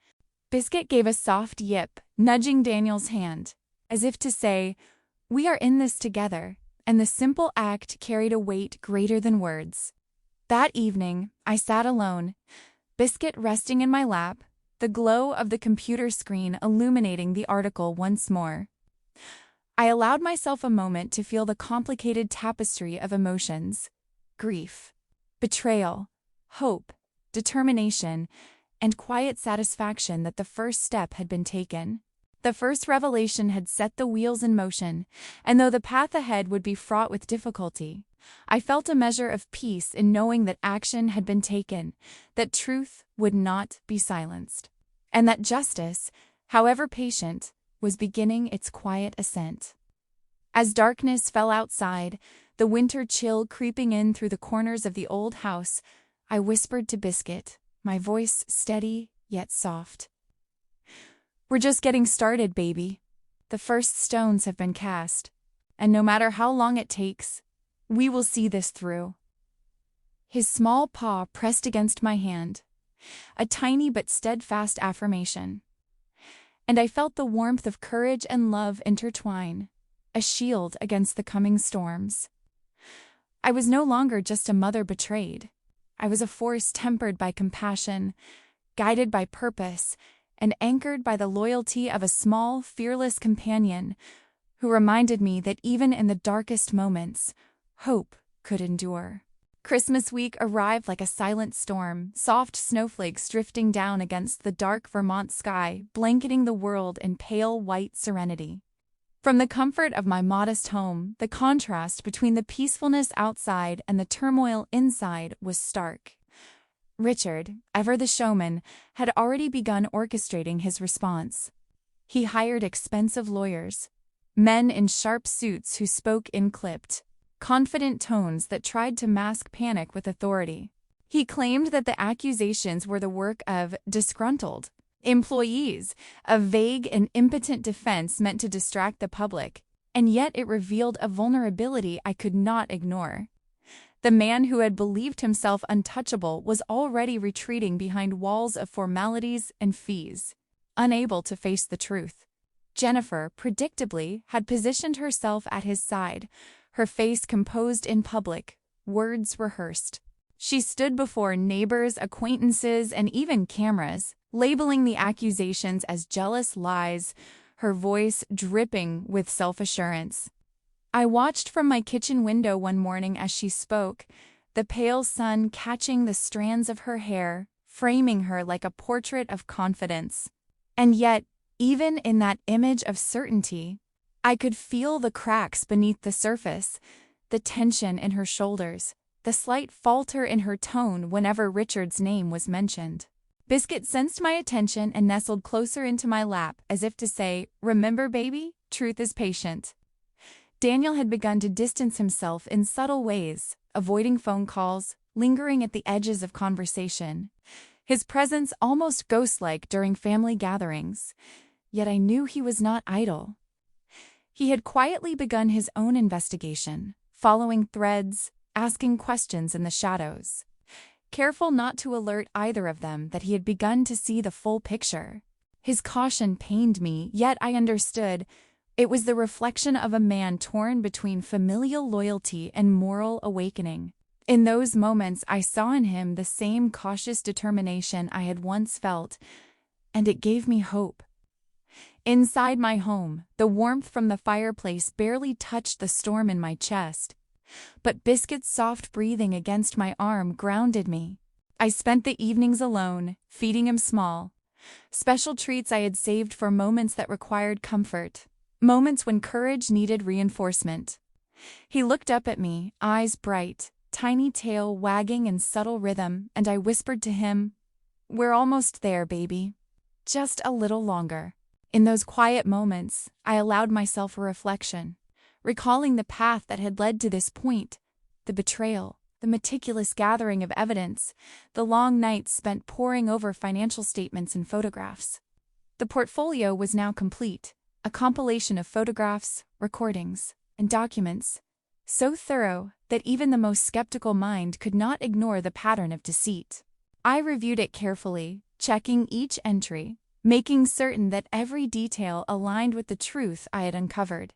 Biscuit gave a soft yip, nudging Daniel's hand, as if to say, "We are in this together," and the simple act carried a weight greater than words. That evening, I sat alone, Biscuit resting in my lap, the glow of the computer screen illuminating the article once more. I allowed myself a moment to feel the complicated tapestry of emotions: grief, betrayal, hope, determination, and quiet satisfaction that the first step had been taken. The first revelation had set the wheels in motion, and though the path ahead would be fraught with difficulty, I felt a measure of peace in knowing that action had been taken, that truth would not be silenced, and that justice, however patient, was beginning its quiet ascent. As darkness fell outside, the winter chill creeping in through the corners of the old house, I whispered to Biscuit, my voice steady yet soft. "We're just getting started, baby. The first stones have been cast, and no matter how long it takes, we will see this through." His small paw pressed against my hand, a tiny but steadfast affirmation. And I felt the warmth of courage and love intertwine, a shield against the coming storms. I was no longer just a mother betrayed. I was a force tempered by compassion, guided by purpose, and anchored by the loyalty of a small, fearless companion who reminded me that even in the darkest moments, hope could endure. Christmas week arrived like a silent storm, soft snowflakes drifting down against the dark Vermont sky, blanketing the world in pale white serenity. From the comfort of my modest home, the contrast between the peacefulness outside and the turmoil inside was stark. Richard, ever the showman, had already begun orchestrating his response. He hired expensive lawyers, men in sharp suits who spoke in clipped, confident tones that tried to mask panic with authority. He claimed that the accusations were the work of disgruntled employees, a vague and impotent defense meant to distract the public, and yet it revealed a vulnerability I could not ignore. The man who had believed himself untouchable was already retreating behind walls of formalities and fees, unable to face the truth. Jennifer, predictably, had positioned herself at his side, her face composed in public, words rehearsed. She stood before neighbors, acquaintances, and even cameras, labeling the accusations as jealous lies, her voice dripping with self-assurance. I watched from my kitchen window one morning as she spoke, the pale sun catching the strands of her hair, framing her like a portrait of confidence. And yet, even in that image of certainty, I could feel the cracks beneath the surface, the tension in her shoulders, the slight falter in her tone whenever Richard's name was mentioned. Biscuit sensed my attention and nestled closer into my lap as if to say, "Remember, baby, truth is patient." Daniel had begun to distance himself in subtle ways, avoiding phone calls, lingering at the edges of conversation, his presence almost ghost-like during family gatherings. Yet I knew he was not idle. He had quietly begun his own investigation, following threads, asking questions in the shadows, careful not to alert either of them that he had begun to see the full picture. His caution pained me, yet I understood. It was the reflection of a man torn between familial loyalty and moral awakening. In those moments, I saw in him the same cautious determination I had once felt, and it gave me hope. Inside my home, the warmth from the fireplace barely touched the storm in my chest, but Biscuit's soft breathing against my arm grounded me. I spent the evenings alone, feeding him special treats I had saved for moments that required comfort, moments when courage needed reinforcement. He looked up at me, eyes bright, tiny tail wagging in subtle rhythm, and I whispered to him, "We're almost there, baby. Just a little longer." In those quiet moments, I allowed myself a reflection, recalling the path that had led to this point, the betrayal, the meticulous gathering of evidence, the long nights spent poring over financial statements and photographs. The portfolio was now complete, a compilation of photographs, recordings, and documents, so thorough that even the most skeptical mind could not ignore the pattern of deceit. I reviewed it carefully, checking each entry, making certain that every detail aligned with the truth I had uncovered.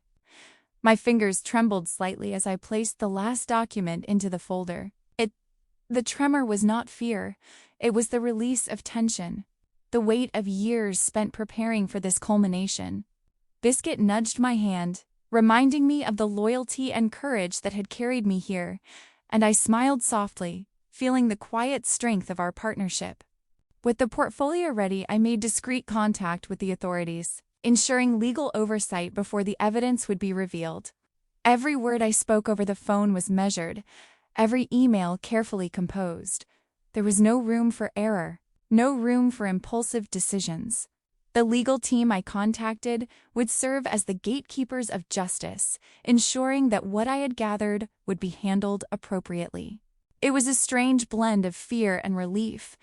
My fingers trembled slightly as I placed the last document into the folder. The tremor was not fear, it was the release of tension, the weight of years spent preparing for this culmination. Biscuit nudged my hand, reminding me of the loyalty and courage that had carried me here, and I smiled softly, feeling the quiet strength of our partnership. With the portfolio ready, I made discreet contact with the authorities, ensuring legal oversight before the evidence would be revealed. Every word I spoke over the phone was measured, every email carefully composed. There was no room for error, no room for impulsive decisions. The legal team I contacted would serve as the gatekeepers of justice, ensuring that what I had gathered would be handled appropriately. It was a strange blend of fear and relief.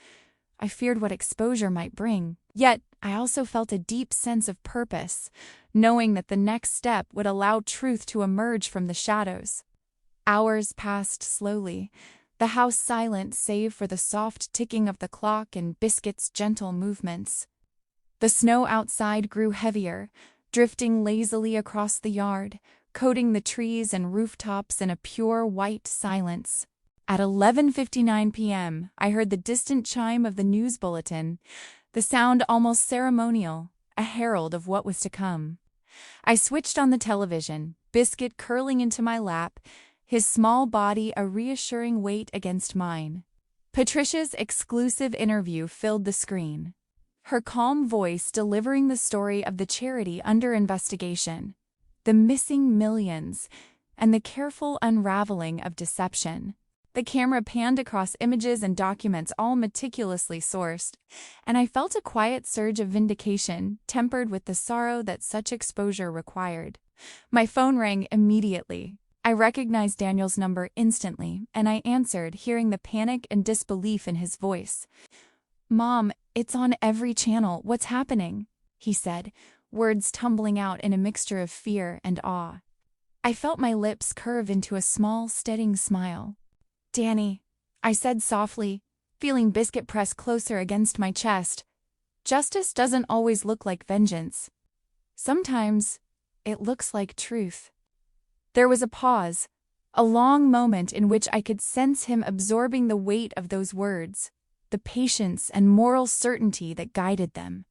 I feared what exposure might bring, yet I also felt a deep sense of purpose, knowing that the next step would allow truth to emerge from the shadows. Hours passed slowly, the house silent save for the soft ticking of the clock and Biscuit's gentle movements. The snow outside grew heavier, drifting lazily across the yard, coating the trees and rooftops in a pure white silence. At 11:59 p.m., I heard the distant chime of the news bulletin, the sound almost ceremonial, a herald of what was to come. I switched on the television, Biscuit curling into my lap, his small body a reassuring weight against mine. Patricia's exclusive interview filled the screen, her calm voice delivering the story of the charity under investigation, the missing millions, and the careful unraveling of deception. The camera panned across images and documents all meticulously sourced, and I felt a quiet surge of vindication tempered with the sorrow that such exposure required. My phone rang immediately. I recognized Daniel's number instantly, and I answered, hearing the panic and disbelief in his voice. "Mom, it's on every channel. What's happening?" he said, words tumbling out in a mixture of fear and awe. I felt my lips curve into a small, steadying smile. "Danny," I said softly, feeling Biscuit press closer against my chest, "justice doesn't always look like vengeance. Sometimes it looks like truth." There was a pause, a long moment in which I could sense him absorbing the weight of those words, the patience and moral certainty that guided them.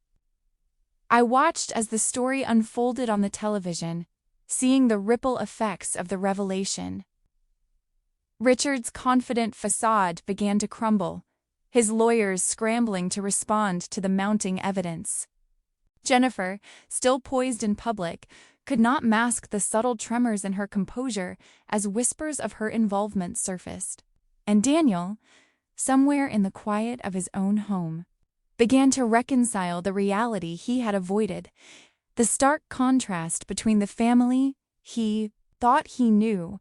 I watched as the story unfolded on the television, seeing the ripple effects of the revelation. Richard's confident facade began to crumble, his lawyers scrambling to respond to the mounting evidence. Jennifer, still poised in public, could not mask the subtle tremors in her composure as whispers of her involvement surfaced. And Daniel, somewhere in the quiet of his own home, began to reconcile the reality he had avoided, the stark contrast between the family he thought he knew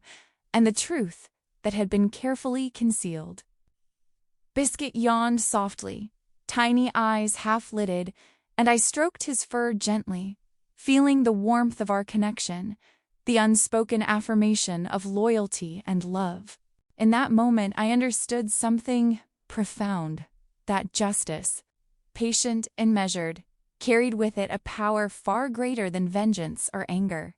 and the truth that had been carefully concealed. Biscuit yawned softly, tiny eyes half-lidded, and I stroked his fur gently, feeling the warmth of our connection, the unspoken affirmation of loyalty and love. In that moment, I understood something profound, that justice, patient and measured, carried with it a power far greater than vengeance or anger.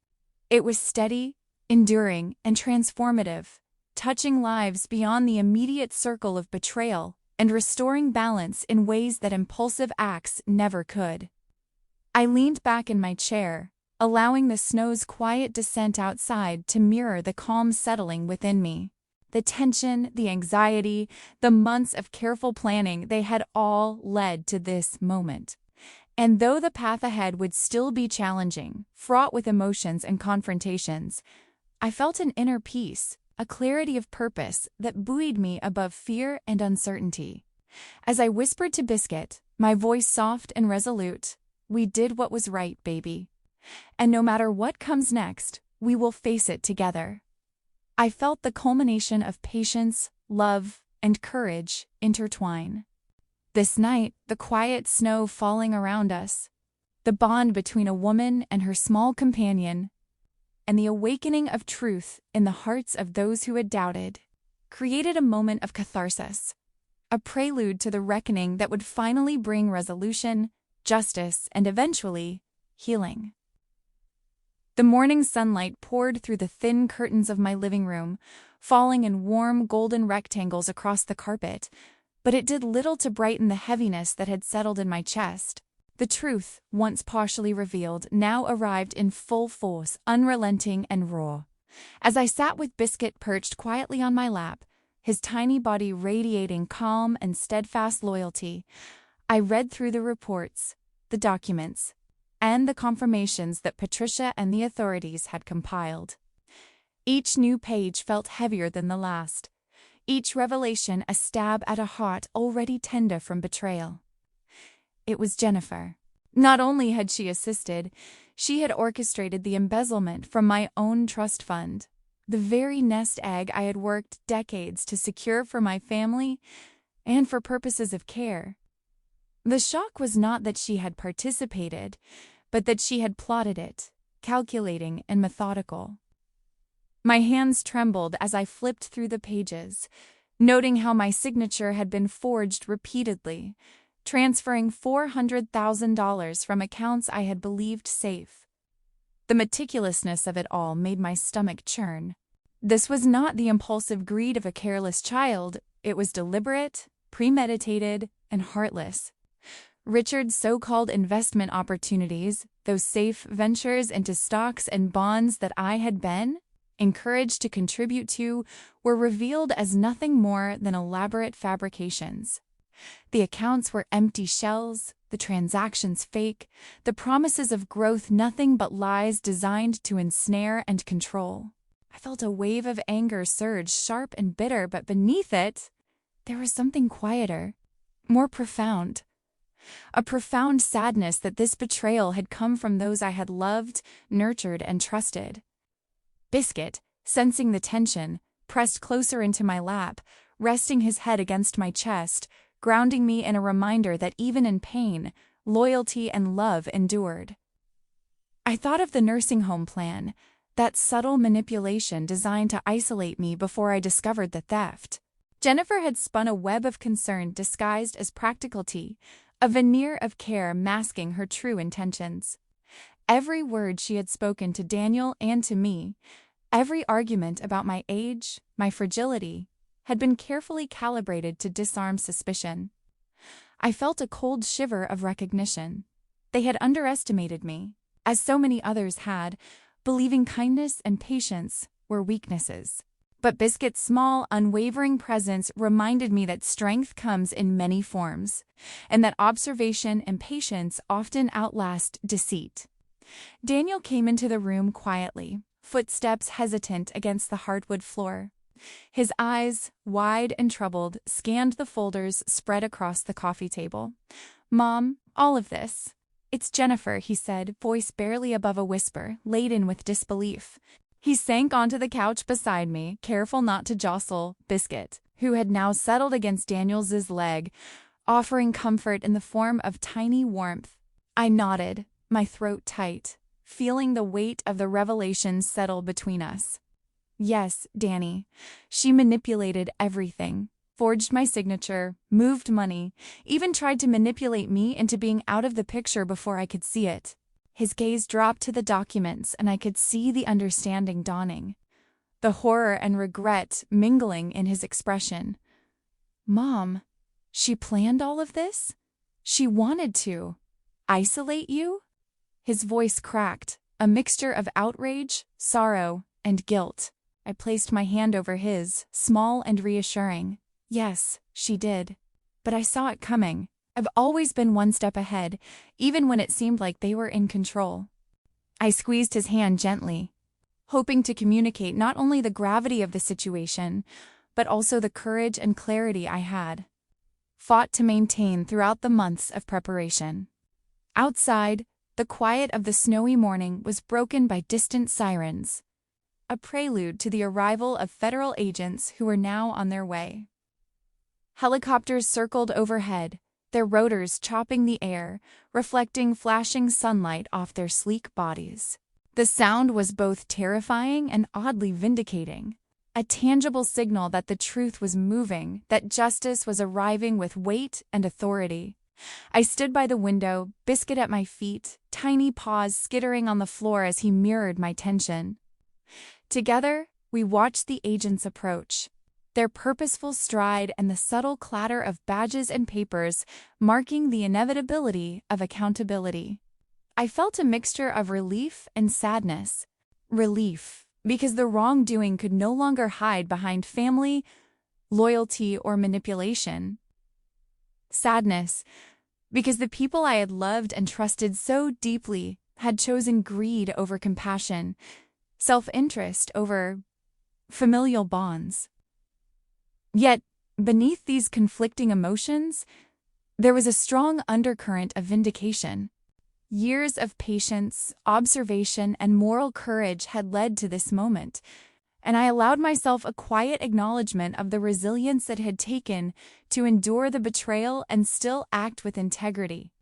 It was steady, enduring, and transformative, touching lives beyond the immediate circle of betrayal and restoring balance in ways that impulsive acts never could. I leaned back in my chair, allowing the snow's quiet descent outside to mirror the calm settling within me. The tension, the anxiety, the months of careful planning, they had all led to this moment. And though the path ahead would still be challenging, fraught with emotions and confrontations, I felt an inner peace, a clarity of purpose that buoyed me above fear and uncertainty. As I whispered to Biscuit, my voice soft and resolute, "We did what was right, baby. And no matter what comes next, we will face it together." I felt the culmination of patience, love, and courage intertwine. This night, the quiet snow falling around us, the bond between a woman and her small companion, and the awakening of truth in the hearts of those who had doubted, created a moment of catharsis, a prelude to the reckoning that would finally bring resolution, justice, and eventually, healing. The morning sunlight poured through the thin curtains of my living room, falling in warm golden rectangles across the carpet, but it did little to brighten the heaviness that had settled in my chest. The truth, once partially revealed, now arrived in full force, unrelenting and raw. As I sat with Biscuit perched quietly on my lap, his tiny body radiating calm and steadfast loyalty, I read through the reports, the documents, and the confirmations that Patricia and the authorities had compiled. Each new page felt heavier than the last, each revelation a stab at a heart already tender from betrayal. It was Jennifer. Not only had she assisted, she had orchestrated the embezzlement from my own trust fund, the very nest egg I had worked decades to secure for my family and for purposes of care. The shock was not that she had participated, but that she had plotted it, calculating and methodical. My hands trembled as I flipped through the pages, noting how my signature had been forged repeatedly, transferring $400,000 from accounts I had believed safe. The meticulousness of it all made my stomach churn. This was not the impulsive greed of a careless child, it was deliberate, premeditated, and heartless. Richard's so-called investment opportunities, those safe ventures into stocks and bonds that I had been encouraged to contribute to, were revealed as nothing more than elaborate fabrications. The accounts were empty shells, the transactions fake, the promises of growth nothing but lies designed to ensnare and control. I felt a wave of anger surge, sharp and bitter, but beneath it, there was something quieter, more profound. A profound sadness that this betrayal had come from those I had loved, nurtured, and trusted. Biscuit, sensing the tension, pressed closer into my lap, resting his head against my chest, grounding me in a reminder that even in pain, loyalty and love endured. I thought of the nursing home plan, that subtle manipulation designed to isolate me before I discovered the theft. Jennifer had spun a web of concern disguised as practicality, a veneer of care masking her true intentions. Every word she had spoken to Daniel and to me, every argument about my age, my fragility, had been carefully calibrated to disarm suspicion. I felt a cold shiver of recognition. They had underestimated me, as so many others had, believing kindness and patience were weaknesses. But Biscuit's small, unwavering presence reminded me that strength comes in many forms, and that observation and patience often outlast deceit. Daniel came into the room quietly, footsteps hesitant against the hardwood floor. His eyes, wide and troubled, scanned the folders spread across the coffee table. "Mom, all of this." "It's Jennifer," he said, voice barely above a whisper, laden with disbelief. He sank onto the couch beside me, careful not to jostle Biscuit, who had now settled against Daniel's leg, offering comfort in the form of tiny warmth. I nodded, my throat tight, feeling the weight of the revelation settle between us. "Yes, Danny. She manipulated everything. Forged my signature, moved money, even tried to manipulate me into being out of the picture before I could see it." His gaze dropped to the documents, and I could see the understanding dawning, the horror and regret mingling in his expression. "Mom, she planned all of this? She wanted to isolate you?" His voice cracked, a mixture of outrage, sorrow, and guilt. I placed my hand over his, small and reassuring. "Yes, she did. But I saw it coming. I've always been one step ahead, even when it seemed like they were in control." I squeezed his hand gently, hoping to communicate not only the gravity of the situation, but also the courage and clarity I had fought to maintain throughout the months of preparation. Outside, the quiet of the snowy morning was broken by distant sirens, a prelude to the arrival of federal agents who were now on their way. Helicopters circled overhead, their rotors chopping the air, reflecting flashing sunlight off their sleek bodies. The sound was both terrifying and oddly vindicating, a tangible signal that the truth was moving, that justice was arriving with weight and authority. I stood by the window, Biscuit at my feet, tiny paws skittering on the floor as he mirrored my tension. Together, we watched the agents approach, their purposeful stride and the subtle clatter of badges and papers marking the inevitability of accountability. I felt a mixture of relief and sadness. Relief, because the wrongdoing could no longer hide behind family, loyalty, or manipulation. Sadness, because the people I had loved and trusted so deeply had chosen greed over compassion, self-interest over familial bonds. Yet, beneath these conflicting emotions, there was a strong undercurrent of vindication. Years of patience, observation, and moral courage had led to this moment, and I allowed myself a quiet acknowledgement of the resilience it had taken to endure the betrayal and still act with integrity.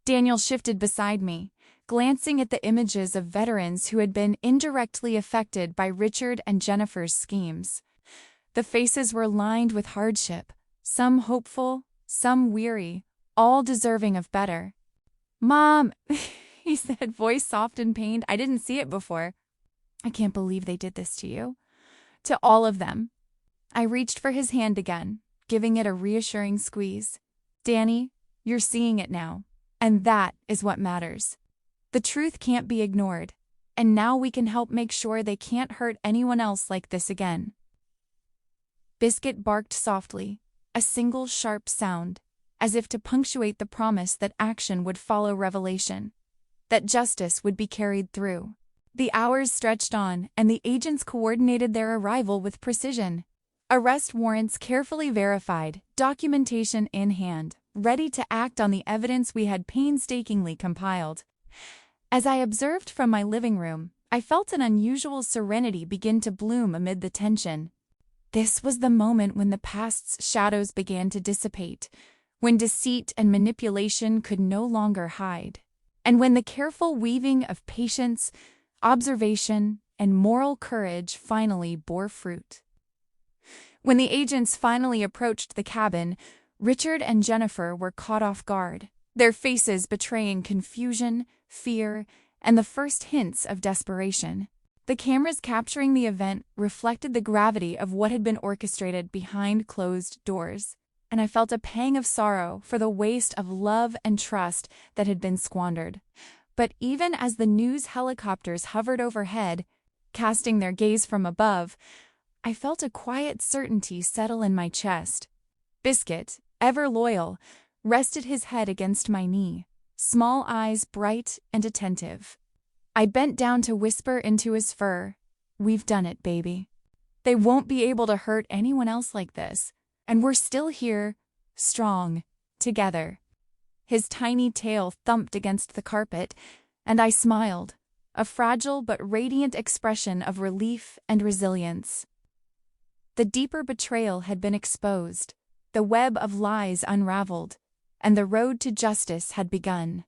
Daniel shifted beside me, glancing at the images of veterans who had been indirectly affected by Richard and Jennifer's schemes. The faces were lined with hardship, some hopeful, some weary, all deserving of better. "Mom," he said, voice soft and pained. "I didn't see it before. I can't believe they did this to you." To all of them. I reached for his hand again, giving it a reassuring squeeze. "Danny, you're seeing it now, and that is what matters. The truth can't be ignored, and now we can help make sure they can't hurt anyone else like this again." Biscuit barked softly, a single sharp sound, as if to punctuate the promise that action would follow revelation, that justice would be carried through. The hours stretched on, and the agents coordinated their arrival with precision. Arrest warrants carefully verified, documentation in hand, ready to act on the evidence we had painstakingly compiled. As I observed from my living room, I felt an unusual serenity begin to bloom amid the tension. This was the moment when the past's shadows began to dissipate, when deceit and manipulation could no longer hide, and when the careful weaving of patience, observation, and moral courage finally bore fruit. When the agents finally approached the cabin, Richard and Jennifer were caught off guard, their faces betraying confusion, fear, and the first hints of desperation. The cameras capturing the event reflected the gravity of what had been orchestrated behind closed doors, and I felt a pang of sorrow for the waste of love and trust that had been squandered. But even as the news helicopters hovered overhead, casting their gaze from above, I felt a quiet certainty settle in my chest. Biscuit, ever loyal, rested his head against my knee, small eyes bright and attentive. I bent down to whisper into his fur, "We've done it, baby. They won't be able to hurt anyone else like this, and we're still here, strong, together." His tiny tail thumped against the carpet, and I smiled, a fragile but radiant expression of relief and resilience. The deeper betrayal had been exposed, the web of lies unraveled, and the road to justice had begun.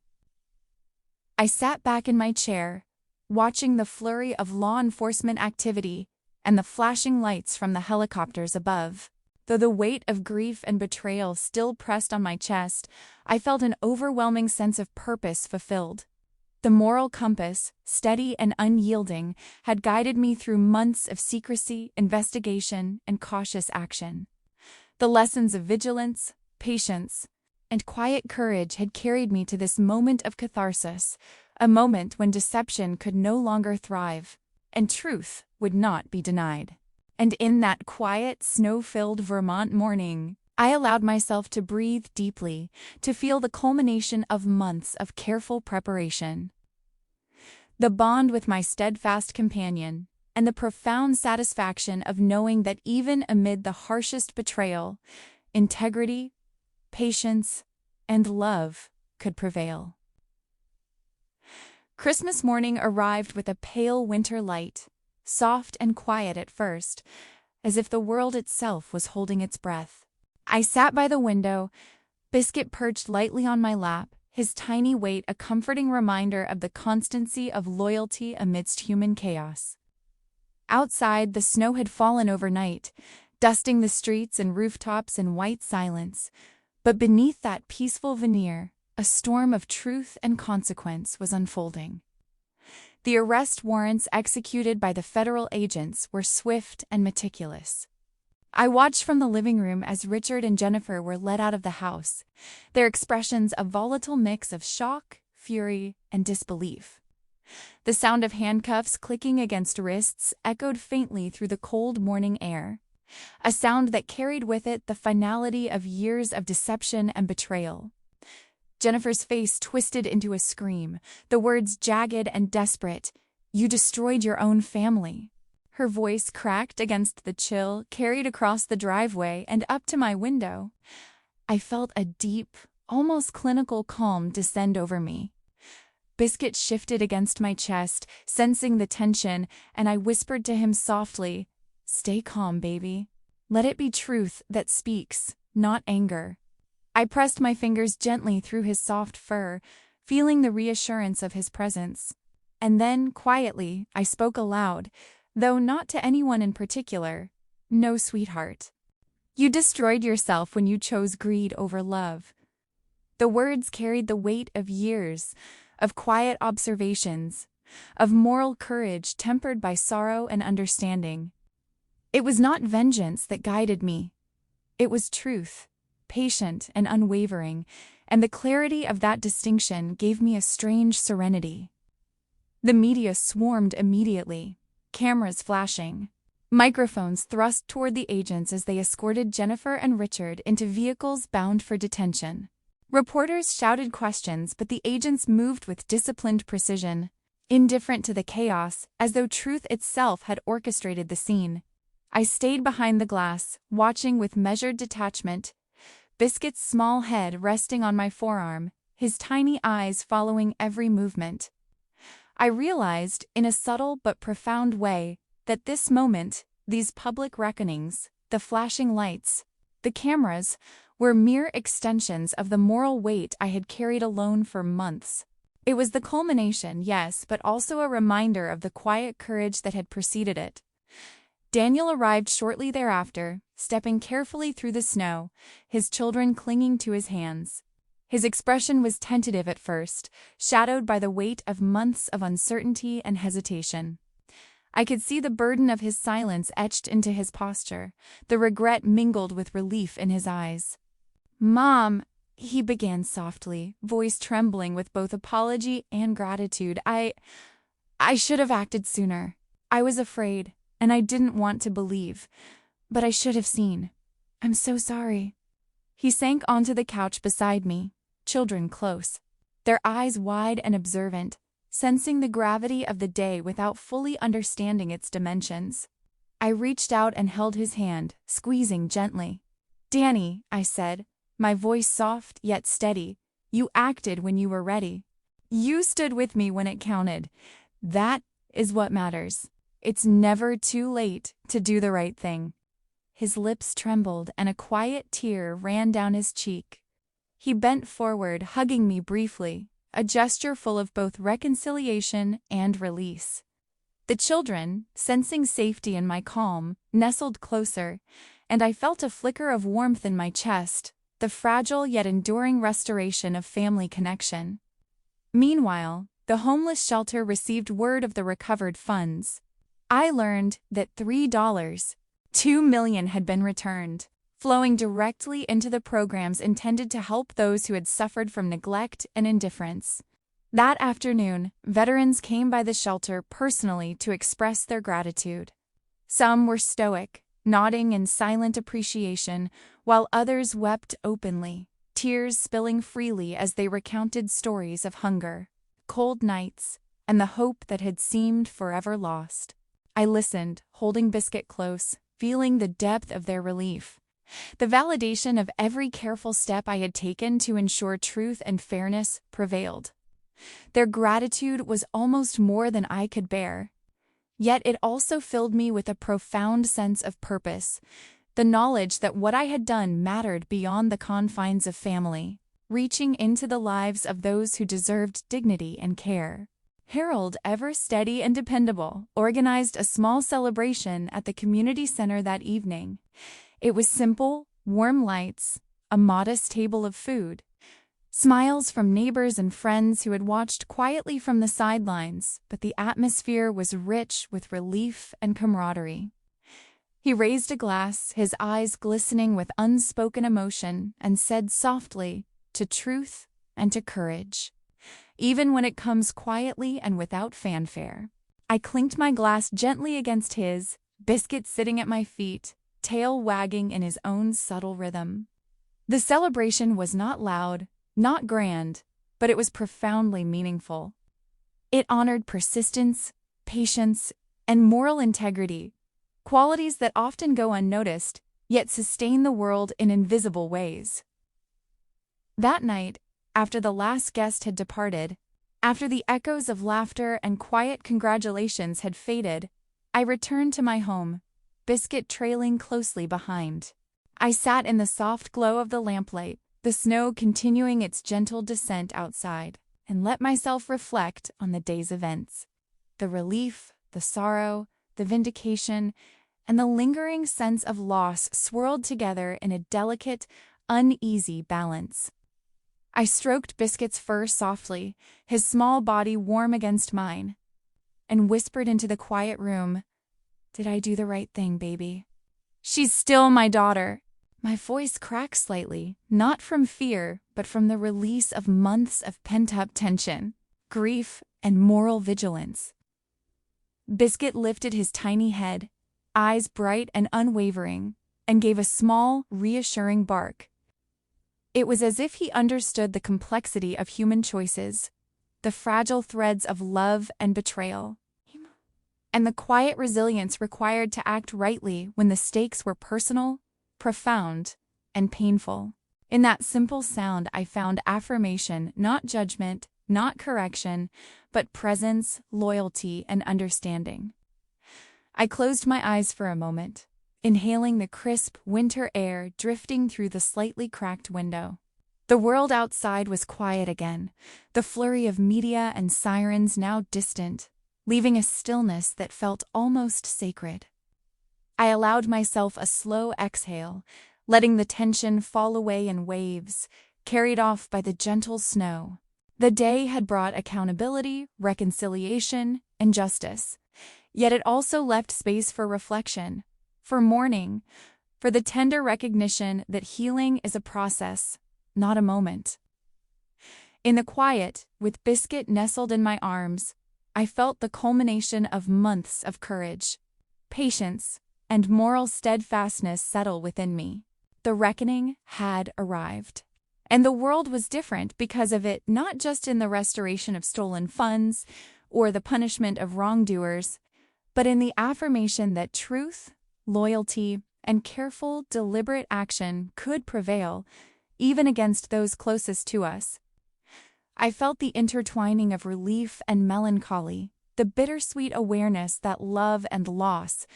I sat back in my chair, watching the flurry of law enforcement activity and the flashing lights from the helicopters above. Though the weight of grief and betrayal still pressed on my chest, I felt an overwhelming sense of purpose fulfilled. The moral compass, steady and unyielding, had guided me through months of secrecy, investigation, and cautious action. The lessons of vigilance, patience, and quiet courage had carried me to this moment of catharsis, a moment when deception could no longer thrive, and truth would not be denied. And in that quiet, snow-filled Vermont morning, I allowed myself to breathe deeply, to feel the culmination of months of careful preparation. The bond with my steadfast companion, and the profound satisfaction of knowing that even amid the harshest betrayal, integrity, patience, and love could prevail. Christmas morning arrived with a pale winter light, soft and quiet at first, as if the world itself was holding its breath. I sat by the window, Biscuit perched lightly on my lap, his tiny weight a comforting reminder of the constancy of loyalty amidst human chaos. Outside, the snow had fallen overnight, dusting the streets and rooftops in white silence, But beneath that peaceful veneer, a storm of truth and consequence was unfolding. The arrest warrants executed by the federal agents were swift and meticulous. I watched from the living room as Richard and Jennifer were led out of the house, their expressions a volatile mix of shock, fury, and disbelief. The sound of handcuffs clicking against wrists echoed faintly through the cold morning air, a sound that carried with it the finality of years of deception and betrayal. Jennifer's face twisted into a scream, the words jagged and desperate, "You destroyed your own family." Her voice cracked against the chill, carried across the driveway and up to my window. I felt a deep, almost clinical calm descend over me. Biscuit shifted against my chest, sensing the tension, and I whispered to him softly, "Stay calm, baby. Let it be truth that speaks, not anger." I pressed my fingers gently through his soft fur, feeling the reassurance of his presence. And then, quietly, I spoke aloud, though not to anyone in particular. "No, sweetheart. You destroyed yourself when you chose greed over love." The words carried the weight of years, of quiet observations, of moral courage tempered by sorrow and understanding. It was not vengeance that guided me. It was truth, patient and unwavering, and the clarity of that distinction gave me a strange serenity. The media swarmed immediately, cameras flashing, microphones thrust toward the agents as they escorted Jennifer and Richard into vehicles bound for detention. Reporters shouted questions, but the agents moved with disciplined precision, indifferent to the chaos, as though truth itself had orchestrated the scene. I stayed behind the glass, watching with measured detachment, Biscuit's small head resting on my forearm, his tiny eyes following every movement. I realized, in a subtle but profound way, that this moment, these public reckonings, the flashing lights, the cameras, were mere extensions of the moral weight I had carried alone for months. It was the culmination, yes, but also a reminder of the quiet courage that had preceded it. Daniel arrived shortly thereafter, stepping carefully through the snow, his children clinging to his hands. His expression was tentative at first, shadowed by the weight of months of uncertainty and hesitation. I could see the burden of his silence etched into his posture, the regret mingled with relief in his eyes. "Mom," he began softly, voice trembling with both apology and gratitude, I should have acted sooner. I was afraid, and I didn't want to believe, but I should have seen. I'm so sorry." He sank onto the couch beside me, children close, their eyes wide and observant, sensing the gravity of the day without fully understanding its dimensions. I reached out and held his hand, squeezing gently. "Danny," I said, my voice soft yet steady, "you acted when you were ready. You stood with me when it counted. That is what matters. It's never too late to do the right thing." His lips trembled and a quiet tear ran down his cheek. He bent forward, hugging me briefly, a gesture full of both reconciliation and release. The children, sensing safety in my calm, nestled closer, and I felt a flicker of warmth in my chest, the fragile yet enduring restoration of family connection. Meanwhile, the homeless shelter received word of the recovered funds. I learned that $2 million had been returned, flowing directly into the programs intended to help those who had suffered from neglect and indifference. That afternoon, veterans came by the shelter personally to express their gratitude. Some were stoic, nodding in silent appreciation, while others wept openly, tears spilling freely as they recounted stories of hunger, cold nights, and the hope that had seemed forever lost. I listened, holding Biscuit close, feeling the depth of their relief. The validation of every careful step I had taken to ensure truth and fairness prevailed. Their gratitude was almost more than I could bear. Yet it also filled me with a profound sense of purpose, the knowledge that what I had done mattered beyond the confines of family, reaching into the lives of those who deserved dignity and care. Harold, ever steady and dependable, organized a small celebration at the community center that evening. It was simple, warm lights, a modest table of food. Smiles from neighbors and friends who had watched quietly from the sidelines, but the atmosphere was rich with relief and camaraderie. He raised a glass, his eyes glistening with unspoken emotion, and said softly, "To truth and to courage, even when it comes quietly and without fanfare." I clinked my glass gently against his, Biscuit sitting at my feet, tail wagging in his own subtle rhythm. The celebration was not loud, not grand, but it was profoundly meaningful. It honored persistence, patience, and moral integrity, qualities that often go unnoticed, yet sustain the world in invisible ways. That night, after the last guest had departed, after the echoes of laughter and quiet congratulations had faded, I returned to my home, Biscuit trailing closely behind. I sat in the soft glow of the lamplight, the snow continuing its gentle descent outside, and let myself reflect on the day's events. The relief, the sorrow, the vindication, and the lingering sense of loss swirled together in a delicate, uneasy balance. I stroked Biscuit's fur softly, his small body warm against mine, and whispered into the quiet room, "Did I do the right thing, baby? She's still my daughter." My voice cracked slightly, not from fear, but from the release of months of pent-up tension, grief, and moral vigilance. Biscuit lifted his tiny head, eyes bright and unwavering, and gave a small, reassuring bark. It was as if he understood the complexity of human choices, the fragile threads of love and betrayal, and the quiet resilience required to act rightly when the stakes were personal, profound, and painful. In that simple sound I found affirmation, not judgment, not correction, but presence, loyalty, and understanding. I closed my eyes for a moment, inhaling the crisp winter air drifting through the slightly cracked window. The world outside was quiet again, the flurry of media and sirens now distant, leaving a stillness that felt almost sacred. I allowed myself a slow exhale, letting the tension fall away in waves, carried off by the gentle snow. The day had brought accountability, reconciliation, and justice, yet it also left space for reflection, for mourning, for the tender recognition that healing is a process, not a moment. In the quiet, with Biscuit nestled in my arms, I felt the culmination of months of courage, patience, and moral steadfastness settle within me. The reckoning had arrived. And the world was different because of it, not just in the restoration of stolen funds or the punishment of wrongdoers, but in the affirmation that truth, loyalty, and careful, deliberate action could prevail, even against those closest to us. I felt the intertwining of relief and melancholy, the bittersweet awareness that love and loss,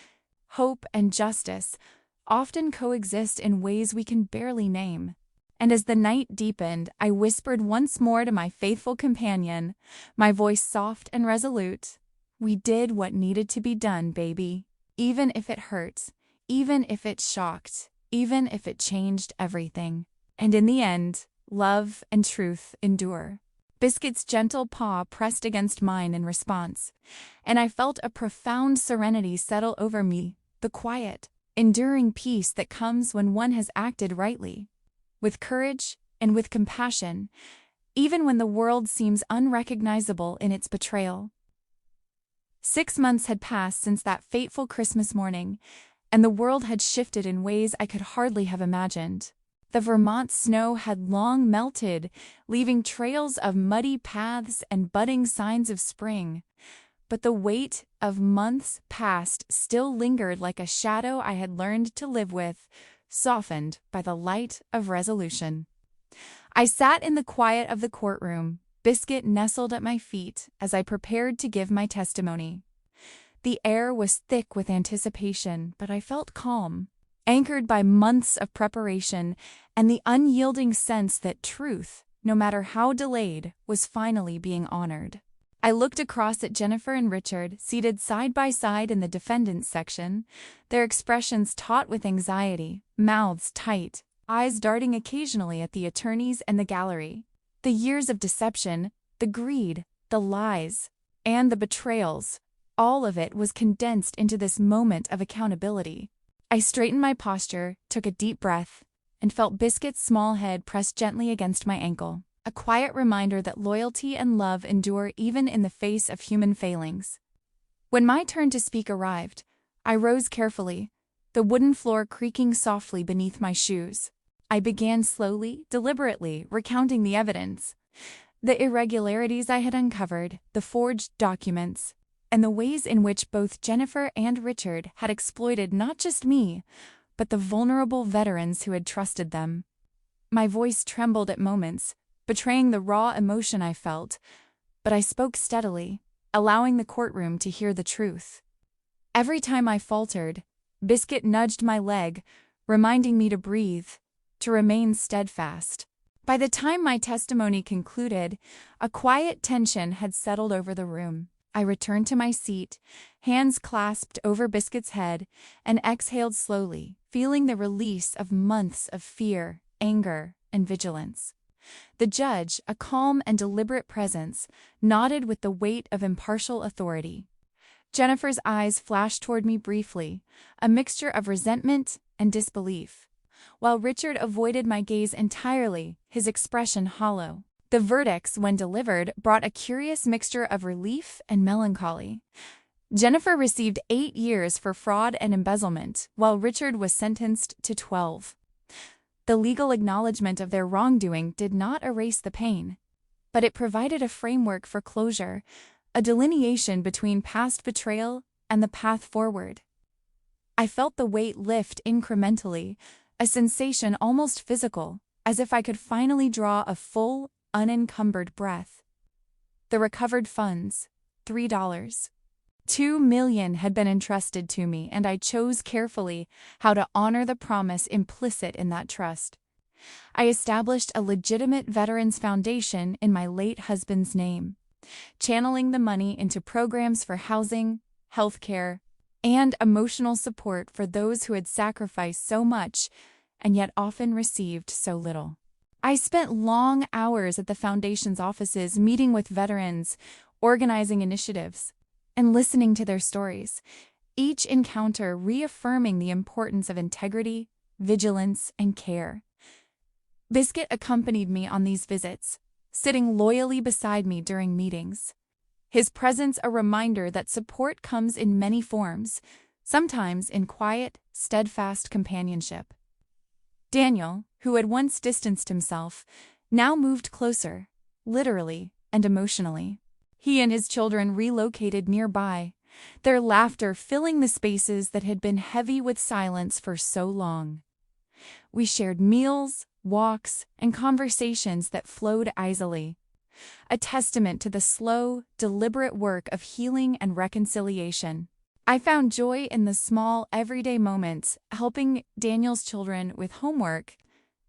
hope and justice, often coexist in ways we can barely name. And as the night deepened, I whispered once more to my faithful companion, my voice soft and resolute, "We did what needed to be done, baby, even if it hurt, even if it shocked, even if it changed everything. And in the end, love and truth endure." Biscuit's gentle paw pressed against mine in response, and I felt a profound serenity settle over me, the quiet, enduring peace that comes when one has acted rightly, with courage and with compassion, even when the world seems unrecognizable in its betrayal. 6 months had passed since that fateful Christmas morning, and the world had shifted in ways I could hardly have imagined. The Vermont snow had long melted, leaving trails of muddy paths and budding signs of spring. But the weight of months past still lingered like a shadow I had learned to live with, softened by the light of resolution. I sat in the quiet of the courtroom, Biscuit nestled at my feet as I prepared to give my testimony. The air was thick with anticipation, but I felt calm, anchored by months of preparation and the unyielding sense that truth, no matter how delayed, was finally being honored. I looked across at Jennifer and Richard, seated side by side in the defendant's section, their expressions taut with anxiety, mouths tight, eyes darting occasionally at the attorneys and the gallery. The years of deception, the greed, the lies, and the betrayals, all of it was condensed into this moment of accountability. I straightened my posture, took a deep breath, and felt Biscuit's small head press gently against my ankle, a quiet reminder that loyalty and love endure even in the face of human failings. When my turn to speak arrived, I rose carefully, the wooden floor creaking softly beneath my shoes. I began slowly, deliberately, recounting the evidence. The irregularities I had uncovered, the forged documents, and the ways in which both Jennifer and Richard had exploited not just me, but the vulnerable veterans who had trusted them. My voice trembled at moments, betraying the raw emotion I felt, but I spoke steadily, allowing the courtroom to hear the truth. Every time I faltered, Biscuit nudged my leg, reminding me to breathe, to remain steadfast. By the time my testimony concluded, a quiet tension had settled over the room. I returned to my seat, hands clasped over Biscuit's head, and exhaled slowly, feeling the release of months of fear, anger, and vigilance. The judge, a calm and deliberate presence, nodded with the weight of impartial authority. Jennifer's eyes flashed toward me briefly, a mixture of resentment and disbelief, while Richard avoided my gaze entirely, his expression hollow. The verdicts, when delivered, brought a curious mixture of relief and melancholy. Jennifer received 8 years for fraud and embezzlement, while Richard was sentenced to 12. The legal acknowledgement of their wrongdoing did not erase the pain, but it provided a framework for closure, a delineation between past betrayal and the path forward. I felt the weight lift incrementally, a sensation almost physical, as if I could finally draw a full, unencumbered breath. The recovered funds, $3. $2 million had been entrusted to me, and I chose carefully how to honor the promise implicit in that trust. I established a legitimate Veterans Foundation in my late husband's name, channeling the money into programs for housing, healthcare, and emotional support for those who had sacrificed so much and yet often received so little. I spent long hours at the Foundation's offices meeting with veterans, organizing initiatives, and listening to their stories, each encounter reaffirming the importance of integrity, vigilance, and care. Biscuit accompanied me on these visits, sitting loyally beside me during meetings. His presence a reminder that support comes in many forms, sometimes in quiet, steadfast companionship. Daniel, who had once distanced himself, now moved closer, literally and emotionally. He and his children relocated nearby, their laughter filling the spaces that had been heavy with silence for so long. We shared meals, walks, and conversations that flowed easily, a testament to the slow, deliberate work of healing and reconciliation. I found joy in the small, everyday moments, helping Daniel's children with homework,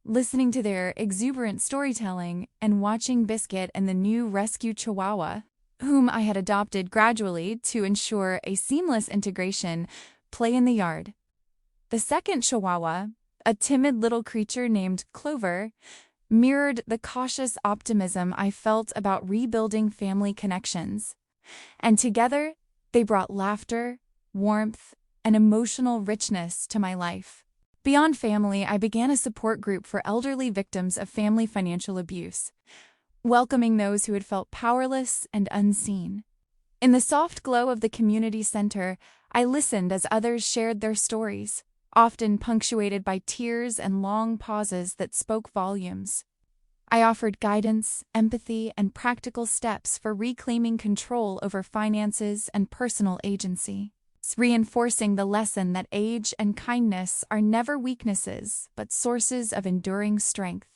listening to their exuberant storytelling, and watching Biscuit and the new rescue Chihuahua, whom I had adopted gradually to ensure a seamless integration, play in the yard. The second Chihuahua, a timid little creature named Clover, mirrored the cautious optimism I felt about rebuilding family connections, and together they brought laughter, warmth, and emotional richness to my life. Beyond family, I began a support group for elderly victims of family financial abuse, welcoming those who had felt powerless and unseen. In the soft glow of the community center, I listened as others shared their stories, often punctuated by tears and long pauses that spoke volumes. I offered guidance, empathy, and practical steps for reclaiming control over finances and personal agency, reinforcing the lesson that age and kindness are never weaknesses, but sources of enduring strength.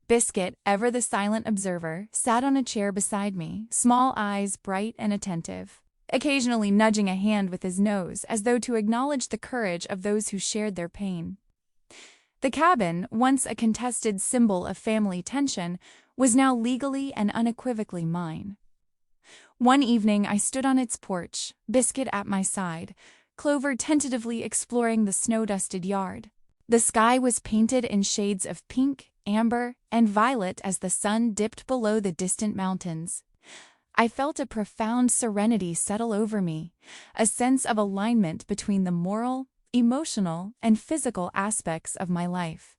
Biscuit, ever the silent observer, sat on a chair beside me, small eyes bright and attentive, occasionally nudging a hand with his nose as though to acknowledge the courage of those who shared their pain. The cabin, once a contested symbol of family tension, was now legally and unequivocally mine. One evening I stood on its porch, Biscuit at my side, Clover tentatively exploring the snow-dusted yard. The sky was painted in shades of pink, amber, and violet as the sun dipped below the distant mountains. I felt a profound serenity settle over me, a sense of alignment between the moral, emotional, and physical aspects of my life.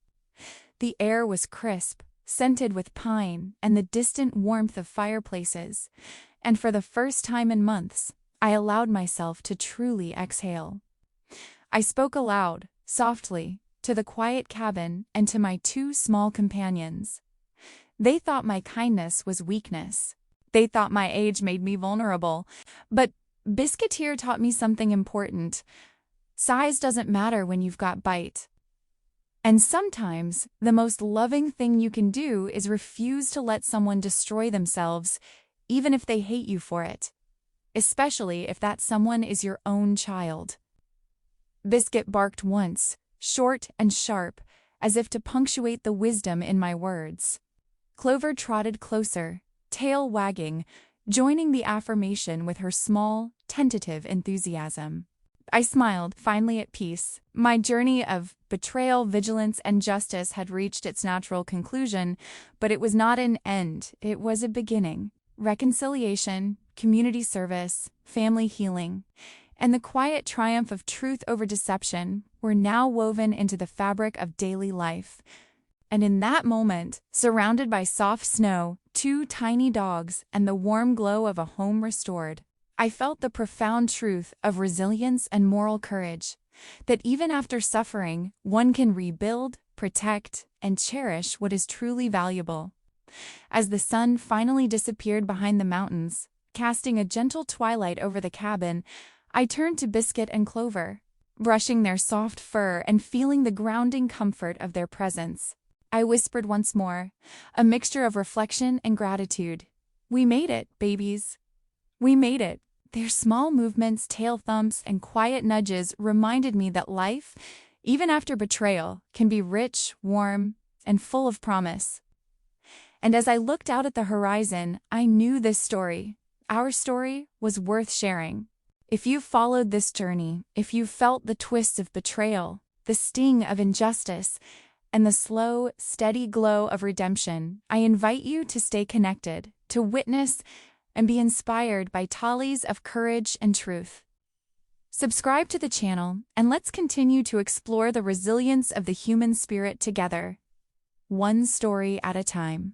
The air was crisp, scented with pine and the distant warmth of fireplaces, and for the first time in months, I allowed myself to truly exhale. I spoke aloud, softly, to the quiet cabin and to my two small companions. They thought my kindness was weakness. They thought my age made me vulnerable. But Biscuiteer taught me something important. Size doesn't matter when you've got bite. And sometimes, the most loving thing you can do is refuse to let someone destroy themselves, even if they hate you for it. Especially if that someone is your own child. Biscuit barked once, short and sharp, as if to punctuate the wisdom in my words. Clover trotted closer, tail wagging, joining the affirmation with her small, tentative enthusiasm. I smiled, finally at peace. My journey of betrayal, vigilance, and justice had reached its natural conclusion, but it was not an end, it was a beginning. Reconciliation, community service, family healing, and the quiet triumph of truth over deception were now woven into the fabric of daily life. And in that moment, surrounded by soft snow, 2 tiny dogs, and the warm glow of a home restored, I felt the profound truth of resilience and moral courage, that even after suffering, one can rebuild, protect, and cherish what is truly valuable. As the sun finally disappeared behind the mountains, casting a gentle twilight over the cabin, I turned to Biscuit and Clover, brushing their soft fur and feeling the grounding comfort of their presence. I whispered once more, a mixture of reflection and gratitude. We made it, babies. We made it. Their small movements, tail thumps, and quiet nudges reminded me that life, even after betrayal, can be rich, warm, and full of promise. And as I looked out at the horizon, I knew this story, our story, was worth sharing. If you've followed this journey, if you've felt the twists of betrayal, the sting of injustice, and the slow, steady glow of redemption, I invite you to stay connected, to witness, and be inspired by tallies of courage and truth. Subscribe to the channel, and let's continue to explore the resilience of the human spirit together, one story at a time.